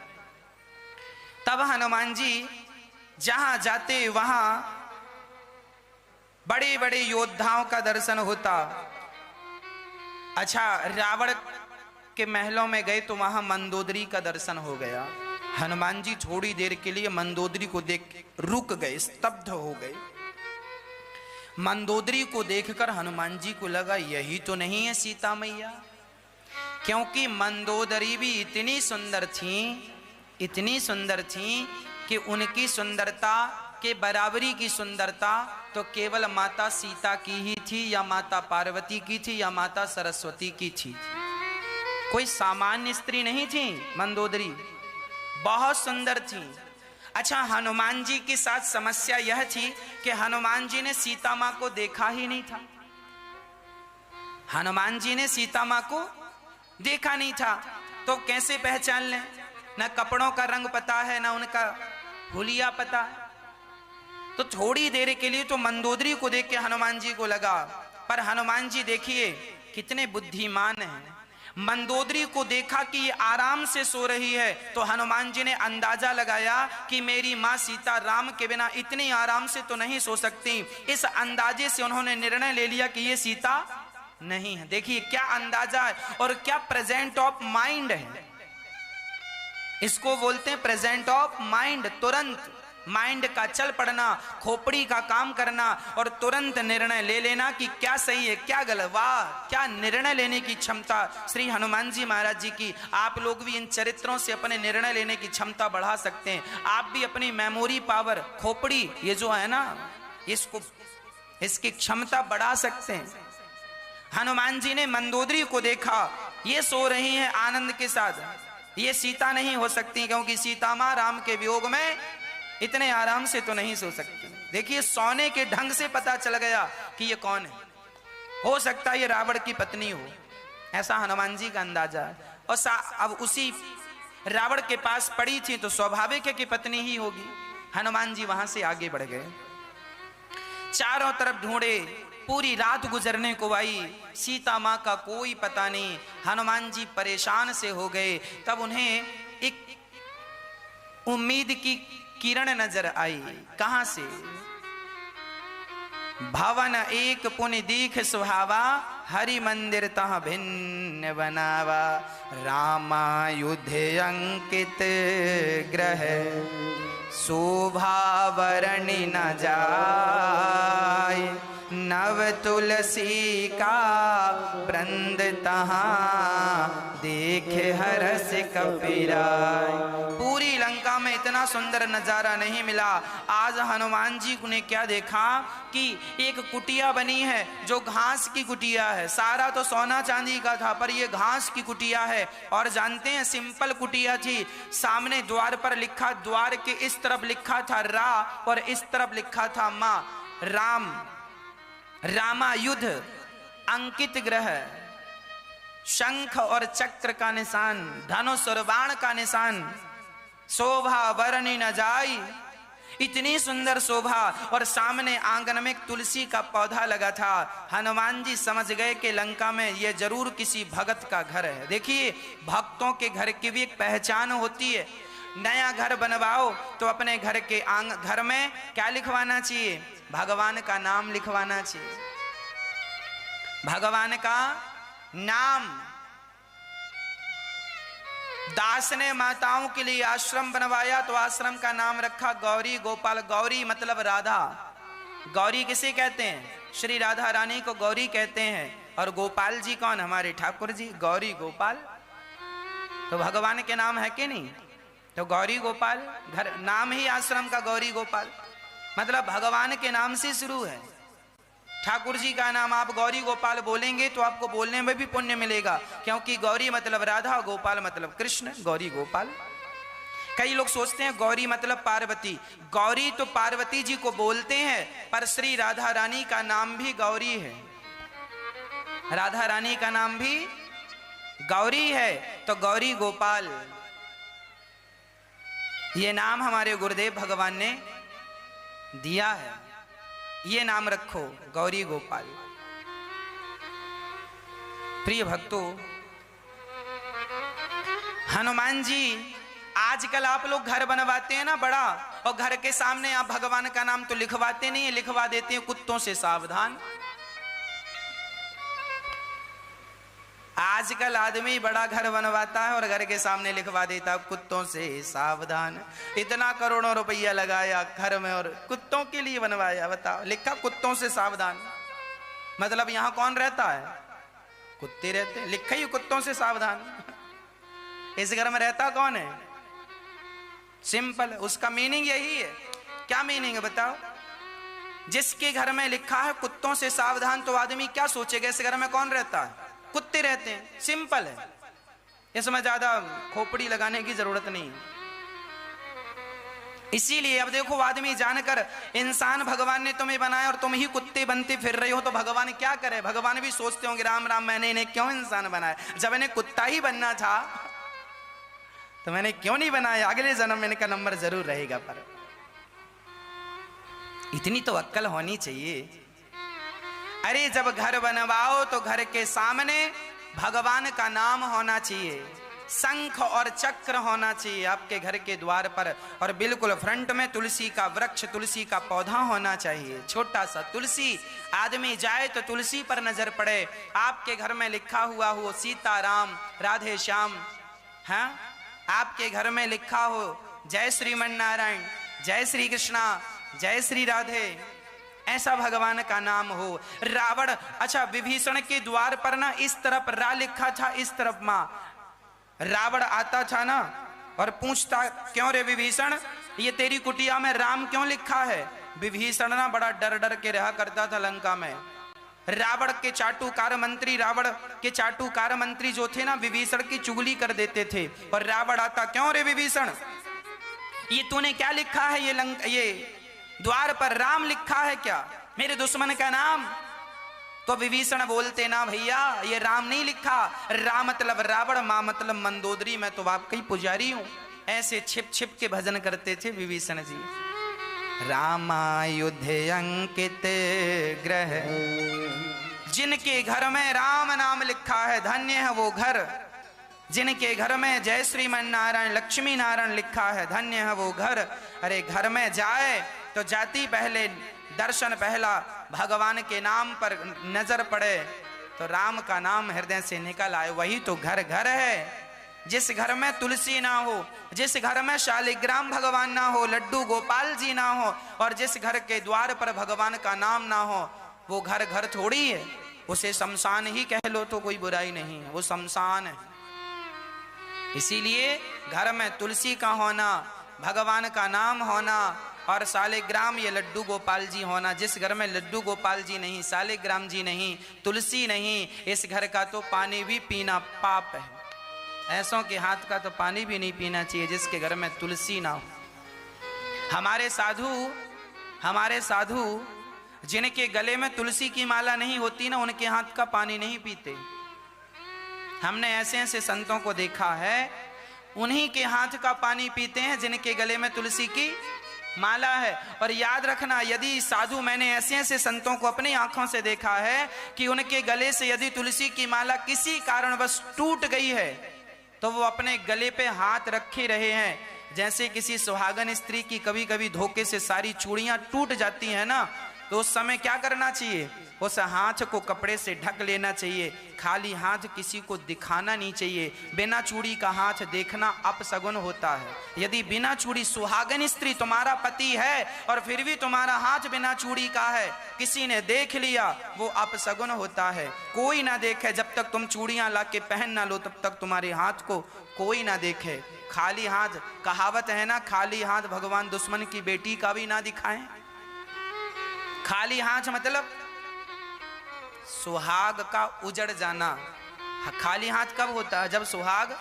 Speaker 1: तब हनुमान जी जहां जाते वहां बड़े बड़े योद्धाओं का दर्शन होता। अच्छा, रावण के महलों में गए तो वहां मंदोदरी का दर्शन हो गया। हनुमान जी थोड़ी देर के लिए मंदोदरी को देख रुक गए, स्तब्ध हो गए। मंदोदरी को देखकर हनुमान जी को लगा यही तो नहीं है सीता मैया, क्योंकि मंदोदरी भी इतनी सुंदर थी, इतनी सुंदर थी कि उनकी सुंदरता के बराबरी की सुंदरता तो केवल माता सीता की ही थी, या माता पार्वती की थी, या माता सरस्वती की थी। कोई सामान्य स्त्री नहीं थी मंदोदरी, बहुत सुंदर थी। अच्छा, हनुमान जी के साथ समस्या यह थी कि हनुमान जी ने सीता माँ को देखा ही नहीं था। हनुमान जी ने सीता माँ को देखा नहीं था तो कैसे पहचान लें? न कपड़ों का रंग पता है, न उनका हुलिया पता है। तो थोड़ी देर के लिए तो मंदोदरी को देख के हनुमान जी को लगा, पर हनुमान जी देखिए कितने बुद्धिमान हैं। मंदोदरी को देखा कि ये आराम से सो रही है, तो हनुमान जी ने अंदाजा लगाया कि मेरी माँ सीता राम के बिना इतनी आराम से तो नहीं सो सकती। इस अंदाजे से उन्होंने निर्णय ले लिया कि ये सीता नहीं है। देखिए क्या अंदाजा है और क्या प्रेजेंट ऑफ माइंड है, इसको बोलते हैं प्रेजेंट ऑफ माइंड। तुरंत माइंड का चल पड़ना, खोपड़ी का काम करना और तुरंत निर्णय ले लेना कि क्या सही है क्या गलत। वाह, क्या निर्णय लेने की क्षमता श्री हनुमान जी महाराज जी की। आप लोग भी इन चरित्रों से अपने निर्णय लेने की क्षमता बढ़ा सकते हैं। आप भी अपनी मेमोरी पावर, खोपड़ी ये जो है ना, इसकी क्षमता बढ़ा सकते हैं। हनुमान जी ने मंदोदरी को देखा, ये सो रही हैं आनंद के साथ, ये सीता नहीं हो सकती, क्योंकि सीता माँ राम के वियोग में इतने आराम से तो नहीं सो सकती। देखिए सोने के ढंग से पता चल गया कि ये कौन है, हो सकता है ये रावण की पत्नी हो, ऐसा हनुमान जी का अंदाजा है। और अब उसी रावण के पास पड़ी थी तो स्वाभाविक है कि पत्नी ही होगी। हनुमान जी वहां से आगे बढ़ गए, चारों तरफ ढूंढे, पूरी रात गुजरने को आई, सीता माँ का कोई पता नहीं। हनुमान जी परेशान से हो गए। तब उन्हें एक उम्मीद की किरण नजर आई। कहां से? भवन एक पुनि दीख सुहावा, हरि मंदिर तह भिन्न बनावा। रामायुध अंकित ग्रह, शोभा वर्णि न जाय। नव तुलसी का वृंद तहाँ, देखे हरस कपिराय। पूरी लंका में इतना सुंदर नजारा नहीं मिला। आज हनुमान जी ने क्या देखा कि एक कुटिया बनी है जो घास की कुटिया है। सारा तो सोना चांदी का था, पर ये घास की कुटिया है। और जानते हैं सिंपल कुटिया थी। सामने द्वार पर लिखा, द्वार के इस तरफ लिखा था रा और इस तरफ लिखा था माँ। राम, रामायुध अंकित ग्रह, शंख और चक्र का निशान, धनुष और बाण का निशान। शोभा वर्णि न जाई, इतनी सुंदर शोभा। और सामने आंगन में तुलसी का पौधा लगा था। हनुमान जी समझ गए कि लंका में ये जरूर किसी भगत का घर है। देखिए भक्तों के घर की भी एक पहचान होती है। नया घर बनवाओ तो अपने घर के घर में क्या लिखवाना चाहिए? भगवान का नाम लिखवाना चाहिए, भगवान का नाम। दास ने माताओं के लिए आश्रम बनवाया तो आश्रम का नाम रखा गौरी गोपाल। गौरी मतलब राधा। गौरी किसे कहते हैं? श्री राधा रानी को गौरी कहते हैं। और गोपाल जी कौन? हमारे ठाकुर जी। गौरी गोपाल तो भगवान के नाम है कि नहीं? तो गौरी गोपाल घर, नाम ही आश्रम का गौरी गोपाल, मतलब भगवान के नाम से शुरू है। ठाकुर जी का नाम आप गौरी गोपाल बोलेंगे तो आपको बोलने में भी पुण्य मिलेगा, क्योंकि गौरी मतलब राधा, गोपाल मतलब कृष्ण। गौरी गोपाल। कई लोग सोचते हैं गौरी मतलब पार्वती। गौरी तो पार्वती जी को बोलते हैं, पर श्री राधा रानी का नाम भी गौरी है। राधा रानी का नाम भी गौरी है। तो गौरी गोपाल ये नाम हमारे गुरुदेव भगवान ने दिया है। ये नाम रखो गौरी गोपाल। प्रिय भक्तों, हनुमान जी आजकल आप लोग घर बनवाते हैं ना बड़ा, और घर के सामने आप भगवान का नाम तो लिखवाते नहीं है, लिखवा देते हैं कुत्तों से सावधान। आजकल आदमी बड़ा घर बनवाता है और घर के सामने लिखवा देता कुत्तों से सावधान। इतना करोड़ों रुपया लगाया घर में और कुत्तों के लिए बनवाया। बताओ, लिखा कुत्तों से सावधान, मतलब यहां कौन रहता है? कुत्ते रहते हैं। लिखा ही कुत्तों से सावधान। इस घर में रहता कौन है? सिंपल, उसका मीनिंग यही है। क्या मीनिंग है बताओ? जिसके घर में लिखा है कुत्तों से सावधान, तो आदमी क्या सोचेगा इस घर में कौन रहता है? कुत्ते रहते हैं। सिंपल है, इसमें ज्यादा खोपड़ी लगाने की जरूरत नहीं। इसीलिए अब देखो, आदमी जानकर इंसान भगवान ने तुम्हें बनाया और तुम ही कुत्ते बनते फिर रहे हो, तो भगवान क्या करे? भगवान भी सोचते होंगे राम राम, मैंने इन्हें क्यों इंसान बनाया? जब इन्हें कुत्ता ही बनना था तो मैंने क्यों नहीं बनाया? अगले जन्म में इनका नंबर जरूर रहेगा। पर इतनी तो अक्ल होनी चाहिए। अरे जब घर बनवाओ तो घर के सामने भगवान का नाम होना चाहिए, शंख और चक्र होना चाहिए आपके घर के द्वार पर, और बिल्कुल फ्रंट में तुलसी का वृक्ष, तुलसी का पौधा होना चाहिए, छोटा सा तुलसी। आदमी जाए तो तुलसी पर नजर पड़े। आपके घर में लिखा हुआ हो सीताराम राधे श्याम, हाँ, आपके घर में लिखा हो जय श्रीमन नारायण, जय श्री कृष्णा, जय श्री राधे, ऐसा भगवान का नाम हो। रावण, अच्छा विभीषण के द्वार पर ना इस तरफ रा लिखा था, इस तरफ मां। रावण आता था ना और पूछता, क्यों रे विभीषण, ये तेरी कुटिया में राम क्यों लिखा है? विभीषण ना बड़ा डर डर के रहा करता था लंका में। रावण के चाटुकार मंत्री, रावण के चाटुकार मंत्री जो थे ना, विभीषण की चुगली कर देते थे। और रावण आता, क्यों रे विभीषण, ये तूने क्या लिखा है, ये द्वार पर राम लिखा है क्या, मेरे दुश्मन का नाम? तो विभीषण बोलते, ना भैया ये राम नहीं लिखा, राम मतलब रावण, मां मतलब मंदोदरी, मैं तो आपका ही पुजारी हूं। ऐसे छिप छिप के भजन करते थे विभीषण जी। रामायुधे अंकित ग्रह, जिनके घर में राम नाम लिखा है धन्य है वो घर। जिनके घर में जय श्रीमन नारायण लक्ष्मी नारायण लिखा है धन्य है वो घर। अरे घर में जाए तो जाती पहले, दर्शन पहला, भगवान के नाम पर नजर पड़े तो राम का नाम हृदय से निकल आए, वही तो घर घर है। जिस घर में तुलसी ना हो, जिस घर में शालिग्राम भगवान ना हो, लड्डू गोपाल जी ना हो, और जिस घर के द्वार पर भगवान का नाम ना हो, वो घर घर थोड़ी है। उसे शमशान ही कह लो तो कोई बुराई नहीं है, वो शमशान है। इसीलिए घर में तुलसी का होना, भगवान का नाम होना, और शालिग्राम ये लड्डू गोपाल जी होना। जिस घर में लड्डू गोपाल जी नहीं, शालिग्राम जी नहीं, तुलसी नहीं, इस घर का तो पानी भी पीना पाप है। ऐसों के हाथ का तो पानी भी नहीं पीना चाहिए जिसके घर में तुलसी ना हो। हमारे साधु जिनके गले में तुलसी की माला नहीं होती ना, उनके हाथ का पानी नहीं पीते। हमने ऐसे ऐसे संतों को देखा है, उन्हीं के हाथ का पानी पीते हैं जिनके गले में तुलसी की माला है। और याद रखना, यदि साधु, मैंने ऐसे ऐसे संतों को अपनी आंखों से देखा है कि उनके गले से यदि तुलसी की माला किसी कारणवश टूट गई है तो वो अपने गले पे हाथ रखे रहे हैं। जैसे किसी सुहागन स्त्री की कभी कभी धोखे से सारी चूड़ियां टूट जाती हैं ना, तो उस समय क्या करना चाहिए? उस हाथ को कपड़े से ढक लेना चाहिए। खाली हाथ किसी को दिखाना नहीं चाहिए। बिना चूड़ी का हाथ देखना अपशगुन होता है। यदि बिना चूड़ी, सुहागन स्त्री तुम्हारा पति है और फिर भी तुम्हारा हाथ बिना चूड़ी का है, किसी ने देख लिया, वो अपशगुन होता है। कोई ना देखे, जब तक तुम चूड़ियां ला के पहन ना लो तब तक तुम्हारे हाथ को कोई ना देखे। खाली हाथ, कहावत है ना, खाली हाथ भगवान दुश्मन की बेटी का भी ना दिखाएं। खाली हाथ मतलब सुहाग का उजड़ जाना। खाली हाथ कब होता है? जब सुहाग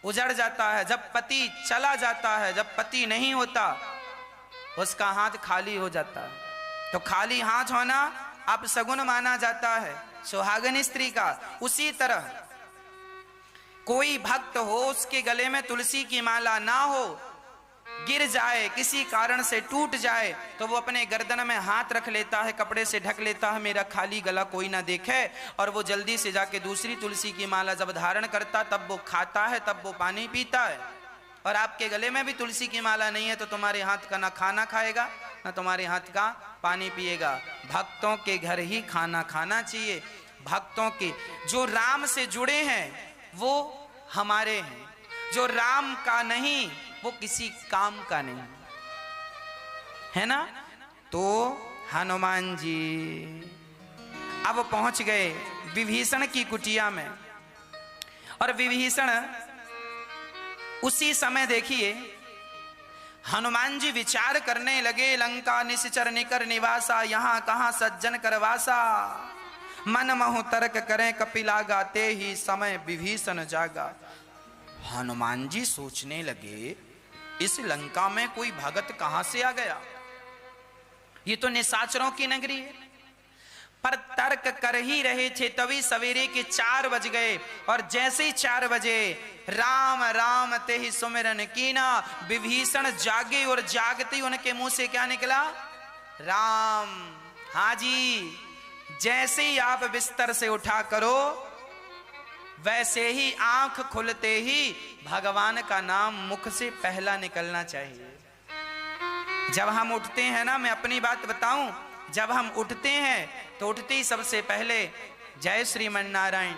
Speaker 1: उजड़ जाता है, जब पति चला जाता है, जब पति नहीं होता उसका हाथ खाली हो जाता है। तो खाली हाथ होना अपशगुन माना जाता है सुहागन स्त्री का। उसी तरह कोई भक्त हो, उसके गले में तुलसी की माला ना हो, गिर जाए, किसी कारण से टूट जाए, तो वो अपने गर्दन में हाथ रख लेता है, कपड़े से ढक लेता है, मेरा खाली गला कोई ना देखे। और वो जल्दी से जाके दूसरी तुलसी की माला जब धारण करता, तब वो खाता है, तब वो पानी पीता है। और आपके गले में भी तुलसी की माला नहीं है तो तुम्हारे हाथ का ना खाना खाएगा ना तुम्हारे हाथ का पानी पिएगा। भक्तों के घर ही खाना खाना चाहिए। भक्तों के जो राम से जुड़े हैं वो हमारे हैं, जो राम का नहीं वो किसी काम का नहीं, है ना। तो हनुमान जी अब पहुंच गए विभीषण की कुटिया में, और विभीषण उसी समय देखिए हनुमान जी विचार करने लगे, लंका निश्चर निकर निवासा, यहाँ कहाँ सज्जन करवासा, मन महु तर्क करें कपिलागा, ते ही समय विभीषण जागा। हनुमान जी सोचने लगे, इस लंका में कोई भगत कहां से आ गया? ये तो निशाचरों की नगरी है। पर तर्क कर ही रहे थे, तभी सवेरे के 4 बज गए। और जैसे ही 4 बजे राम राम ते ही सुमिरन कीना, विभीषण जागे और जागते उनके मुंह से क्या निकला? राम। हाँ जी, जैसे ही आप बिस्तर से उठा करो वैसे ही आंख खुलते ही भगवान का नाम मुख से पहला निकलना चाहिए। जब हम उठते हैं ना, मैं अपनी बात बताऊं, जब हम उठते हैं तो उठते ही सबसे पहले जय श्रीमन नारायण,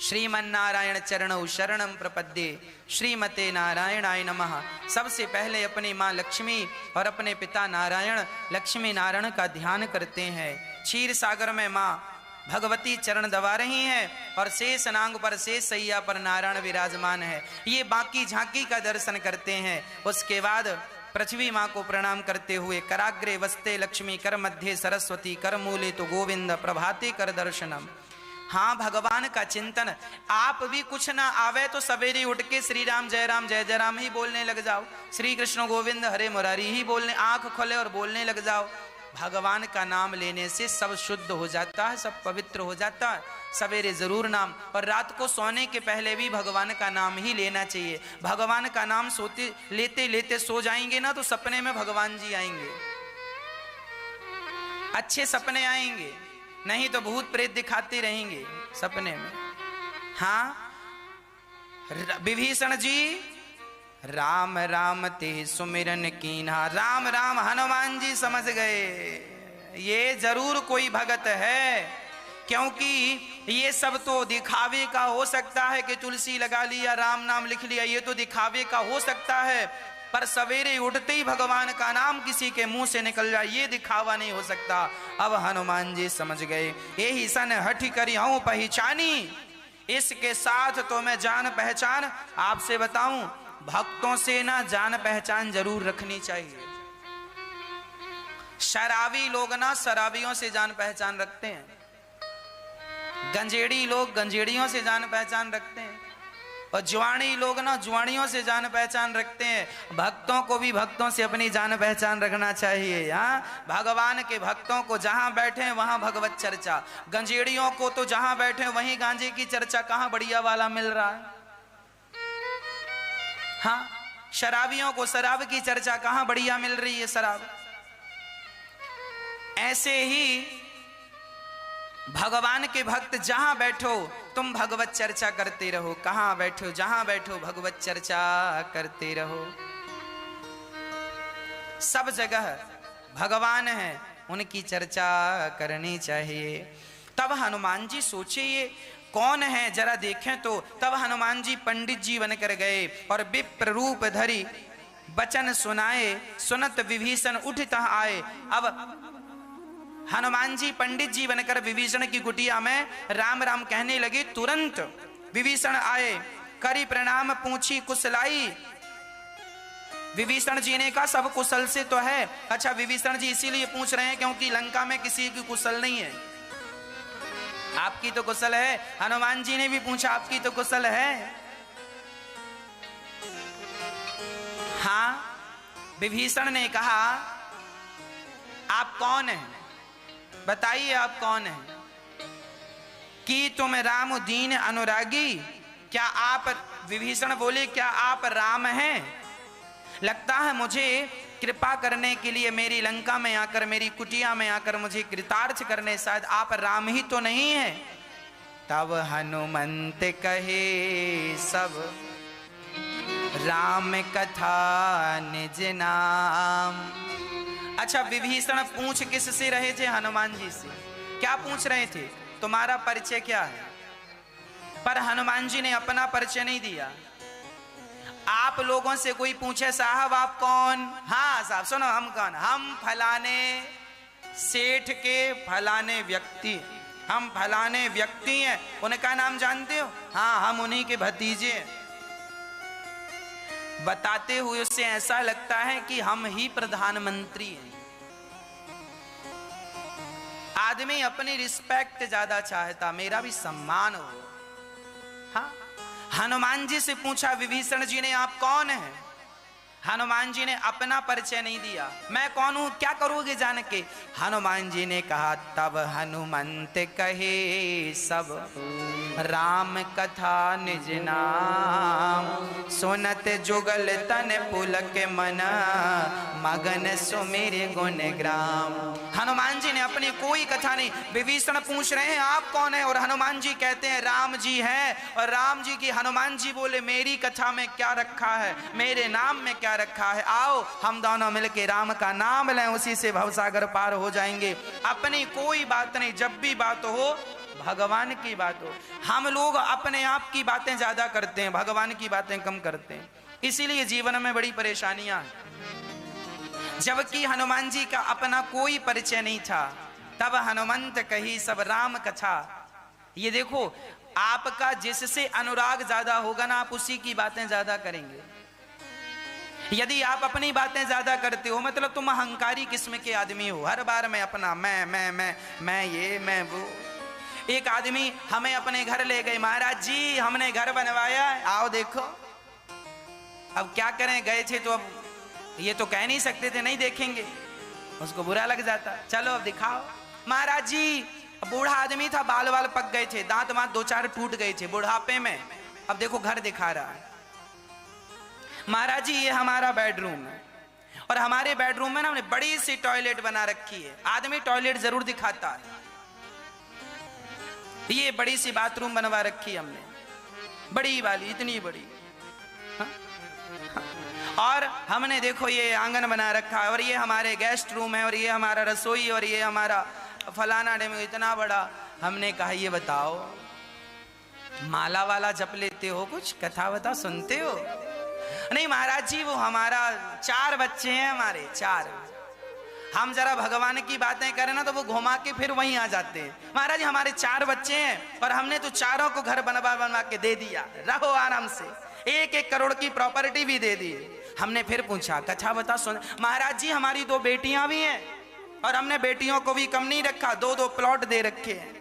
Speaker 1: श्रीमन नारायण चरणौ शरणं प्रपद्ये, श्रीमते नारायणाय नमः। सबसे पहले अपनी माँ लक्ष्मी और अपने पिता नारायण लक्ष्मी नारायण का ध्यान करते हैं। क्षीर सागर में माँ भगवती चरण दबा रही हैं और शेष नांग पर शेष सैया पर नारायण विराजमान है। ये बाकी झांकी का दर्शन करते हैं। उसके बाद पृथ्वी माँ को प्रणाम करते हुए कराग्रे वस्ते लक्ष्मी, कर मध्य सरस्वती, कर मूले तो गोविंद, प्रभाते कर दर्शनम। हाँ, भगवान का चिंतन। आप भी कुछ ना आवे तो सवेरे उठ के श्री राम जय राम ही बोलने लग जाओ, श्री कृष्ण गोविंद हरे मुरारी ही बोलने, आंख खोले और बोलने लग जाओ। भगवान का नाम लेने से सब शुद्ध हो जाता है, सब पवित्र हो जाता है। सवेरे जरूर नाम, और रात को सोने के पहले भी भगवान का नाम ही लेना चाहिए। भगवान का नाम सोते लेते लेते सो जाएंगे ना तो सपने में भगवान जी आएंगे, अच्छे सपने आएंगे, नहीं तो भूत प्रेत दिखाते रहेंगे सपने में। हाँ, विभीषण जी राम राम ते सुमिरन कीन्हा, राम राम हनुमान जी समझ गए ये जरूर कोई भगत है, क्योंकि ये सब तो दिखावे का हो सकता है कि तुलसी लगा लिया, राम नाम लिख लिया, ये तो दिखावे का हो सकता है, पर सवेरे उठते ही भगवान का नाम किसी के मुंह से निकल जाए ये दिखावा नहीं हो सकता। अब हनुमान जी समझ गए, यही सन हठी करी हूं पहचानी, इसके साथ तो मैं जान पहचान। आपसे बताऊं, भक्तों से ना जान पहचान जरूर रखनी चाहिए। शराबी लोग ना शराबियों से जान पहचान रखते हैं, गंजेड़ी लोग गंजेड़ियों से जान पहचान रखते हैं, और जुआनी लोग ना जुआनियों से जान पहचान रखते हैं। भक्तों को भी भक्तों से अपनी जान पहचान रखना चाहिए। हाँ, भगवान के भक्तों को जहां बैठे वहां भगवत चर्चा, गंजेड़ियों को तो जहां बैठे वहीं गांजे की चर्चा, कहां बढ़िया वाला मिल रहा है। हाँ, शराबियों को शराब की चर्चा, कहां बढ़िया मिल रही है शराब। ऐसे ही भगवान के भक्त जहां बैठो तुम भगवत चर्चा करते रहो, कहां बैठो जहां बैठो भगवत चर्चा करते रहो। सब जगह भगवान है, उनकी चर्चा करनी चाहिए। तब हनुमान जी सोचे ये कौन है जरा देखें तो। तब हनुमान जी पंडित जी बनकर गए और विप्र रूप धरी वचन सुनाए, सुनत विभीषण उठता आए। अब हनुमान जी पंडित जी बनकर विभीषण की कुटिया में राम राम कहने लगे। तुरंत विभीषण आए, करी प्रणाम पूछी कुशलाई। विभीषण जी ने कहा सब कुशल से तो है। अच्छा, विभीषण जी इसीलिए पूछ रहे हैं क्योंकि लंका में किसी की कुशल नहीं है। आपकी तो कुशल है। हनुमान जी ने भी पूछा आपकी तो कुशल है। हाँ, विभीषण ने कहा आप कौन हैं, बताइए आप कौन हैं। कि तुम राम दीन अनुरागी, क्या आप, विभीषण बोले क्या आप राम हैं। लगता है मुझे कृपा करने के लिए मेरी लंका में आकर, मेरी कुटिया में आकर मुझे कृतार्थ करने, शायद आप राम ही तो नहीं है। तब हनुमंत कहे सब राम कथा निज नाम। अच्छा, विभीषण पूछ किस से रहे थे, हनुमान जी से। क्या पूछ रहे थे, तुम्हारा परिचय क्या है। पर हनुमान जी ने अपना परिचय नहीं दिया। आप लोगों से कोई पूछे साहब आप कौन, हाँ साहब सुनो हम कौन, हम फलाने सेठ के फलाने व्यक्ति, हम फलाने व्यक्ति हैं। उनका नाम जानते हो, हाँ हम उन्हीं के भतीजे हैं। बताते हुए उससे ऐसा लगता है कि हम ही प्रधानमंत्री हैं। आदमी अपनी रिस्पेक्ट ज्यादा चाहता, मेरा भी सम्मान हो। हाँ, हनुमान जी से पूछा विभीषण जी ने आप कौन हैं। हनुमान जी ने अपना परिचय नहीं दिया, मैं कौन हूं क्या करोगे जान के। हनुमान जी ने कहा तब हनुमंत कहे सब राम कथा निज नाम, सुनत जुगल तन पुलक मन, मगन सुमिर गुण ग्राम। हनुमान जी ने अपनी कोई कथा नहीं, विभीषण पूछ रहे हैं आप कौन है, और हनुमान जी कहते हैं राम जी हैं। और राम जी की हनुमान जी बोले मेरी कथा में क्या रखा है, मेरे नाम में क्या रखा है, आओ हम दोनों मिलके राम का नाम लें, उसी से भवसागर पार हो जाएंगे। अपनी कोई बात नहीं, जब भी बात हो भगवान की बात हो। हम लोग अपने आप की बातें ज्यादा करते हैं, भगवान की बातें कम करते हैं, इसीलिए जीवन में बड़ी परेशानियां हैं। जबकि हनुमान जी का अपना कोई परिचय नहीं था, तब हनुमंत कही सब राम कथा। ये देखो, आपका जिससे अनुराग ज्यादा होगा ना, आप उसी की बातें ज्यादा करेंगे। यदि आप अपनी बातें ज्यादा करते हो, मतलब तुम अहंकारी किस्म के आदमी हो, हर बार मैं अपना, मैं ये मैं वो। एक आदमी हमें अपने घर ले गए, महाराज जी हमने घर बनवाया, आओ देखो। अब क्या करें, गए थे तो अब ये तो कह नहीं सकते थे नहीं देखेंगे, उसको बुरा लग जाता। चलो अब दिखाओ। महाराज जी, बूढ़ा आदमी था, बाल वाल पक गए थे, दांत वांत 2-4 टूट गए थे बुढ़ापे में। अब देखो घर दिखा रहा है। महाराज जी ये हमारा बेडरूम है, और हमारे बेडरूम में ना हमने बड़ी सी टॉयलेट बना रखी है। आदमी टॉयलेट जरूर दिखाता है। ये बड़ी सी बाथरूम बनवा रखी है हमने, बड़ी वाली, इतनी बड़ी। हा? और हमने देखो ये आंगन बना रखा है, और ये हमारे गेस्ट रूम है, और ये हमारा रसोई, और ये हमारा फलाना डेम, इतना बड़ा। हमने कहा ये बताओ, माला वाला जप लेते हो, कुछ कथा वथा सुनते हो? नहीं महाराज जी, वो हमारा 4 बच्चे हैं, हमारे 4। हम जरा भगवान की बातें करें ना तो वो घुमा के फिर वहीं आ जाते हैं। महाराज जी हमारे 4 बच्चे हैं, और हमने तो चारों को घर बनवा के दे दिया, रहो आराम से, 1-1 करोड़ की प्रॉपर्टी भी दे दी। हमने फिर पूछा कथा बता सुन। महाराज जी हमारी 2 बेटियां भी हैं, और हमने बेटियों को भी कम नहीं रखा, 2-2 प्लॉट दे रखे हैं।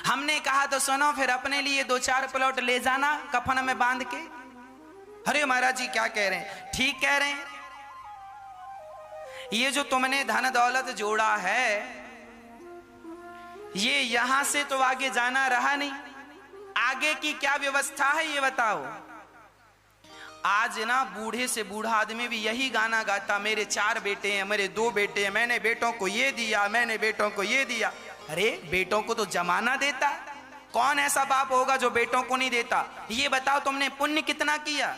Speaker 1: हमने कहा तो सुनो, फिर अपने लिए 2-4 प्लॉट ले जाना कफन में बांध के। अरे महाराज जी क्या कह रहे हैं? ठीक कह रहे हैं। ये जो तुमने धन दौलत जोड़ा है, ये यहां से तो आगे जाना रहा नहीं, आगे की क्या व्यवस्था है ये बताओ। आज ना बूढ़े से बूढ़ा आदमी भी यही गाना गाता, मेरे 4 बेटे हैं, मेरे 2 बेटे हैं, मैंने बेटों को ये दिया, मैंने बेटों को ये दिया। अरे बेटों को तो जमाना देता, कौन ऐसा बाप होगा जो बेटों को नहीं देता? ये बताओ तुमने पुण्य कितना किया?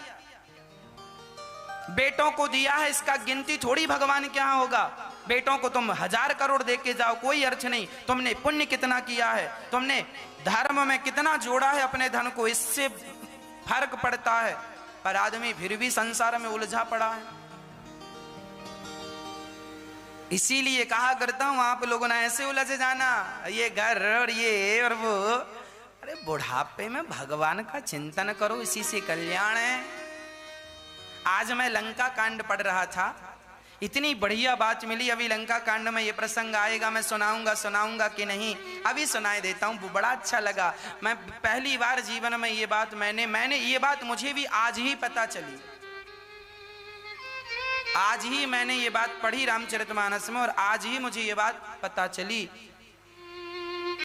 Speaker 1: बेटों को दिया है, इसका गिनती थोड़ी भगवान के यहां होगा। बेटों को तुम 1000 करोड़ दे के जाओ, कोई अर्थ नहीं। तुमने पुण्य कितना किया है, तुमने धर्म में कितना जोड़ा है अपने धन को, इससे फर्क पड़ता है। पर आदमी फिर भी संसार में उलझा पड़ा है। इसीलिए कहा करता हूं, आप लोगों ने ऐसे उलझ जाना, ये घर और ये और वो। अरे बुढ़ापे में भगवान का चिंतन करो, इसी से कल्याण है। आज मैं लंका कांड पढ़ रहा था, इतनी बढ़िया बात मिली। अभी लंका कांड में ये प्रसंग आएगा, मैं सुनाऊंगा कि नहीं, अभी सुनाई देता हूँ। बड़ा अच्छा लगा। मैं पहली बार जीवन में ये बात मैंने ये बात मुझे भी आज ही पता चली। आज ही मैंने ये बात पढ़ी रामचरितमानस में, और आज ही मुझे ये बात पता चली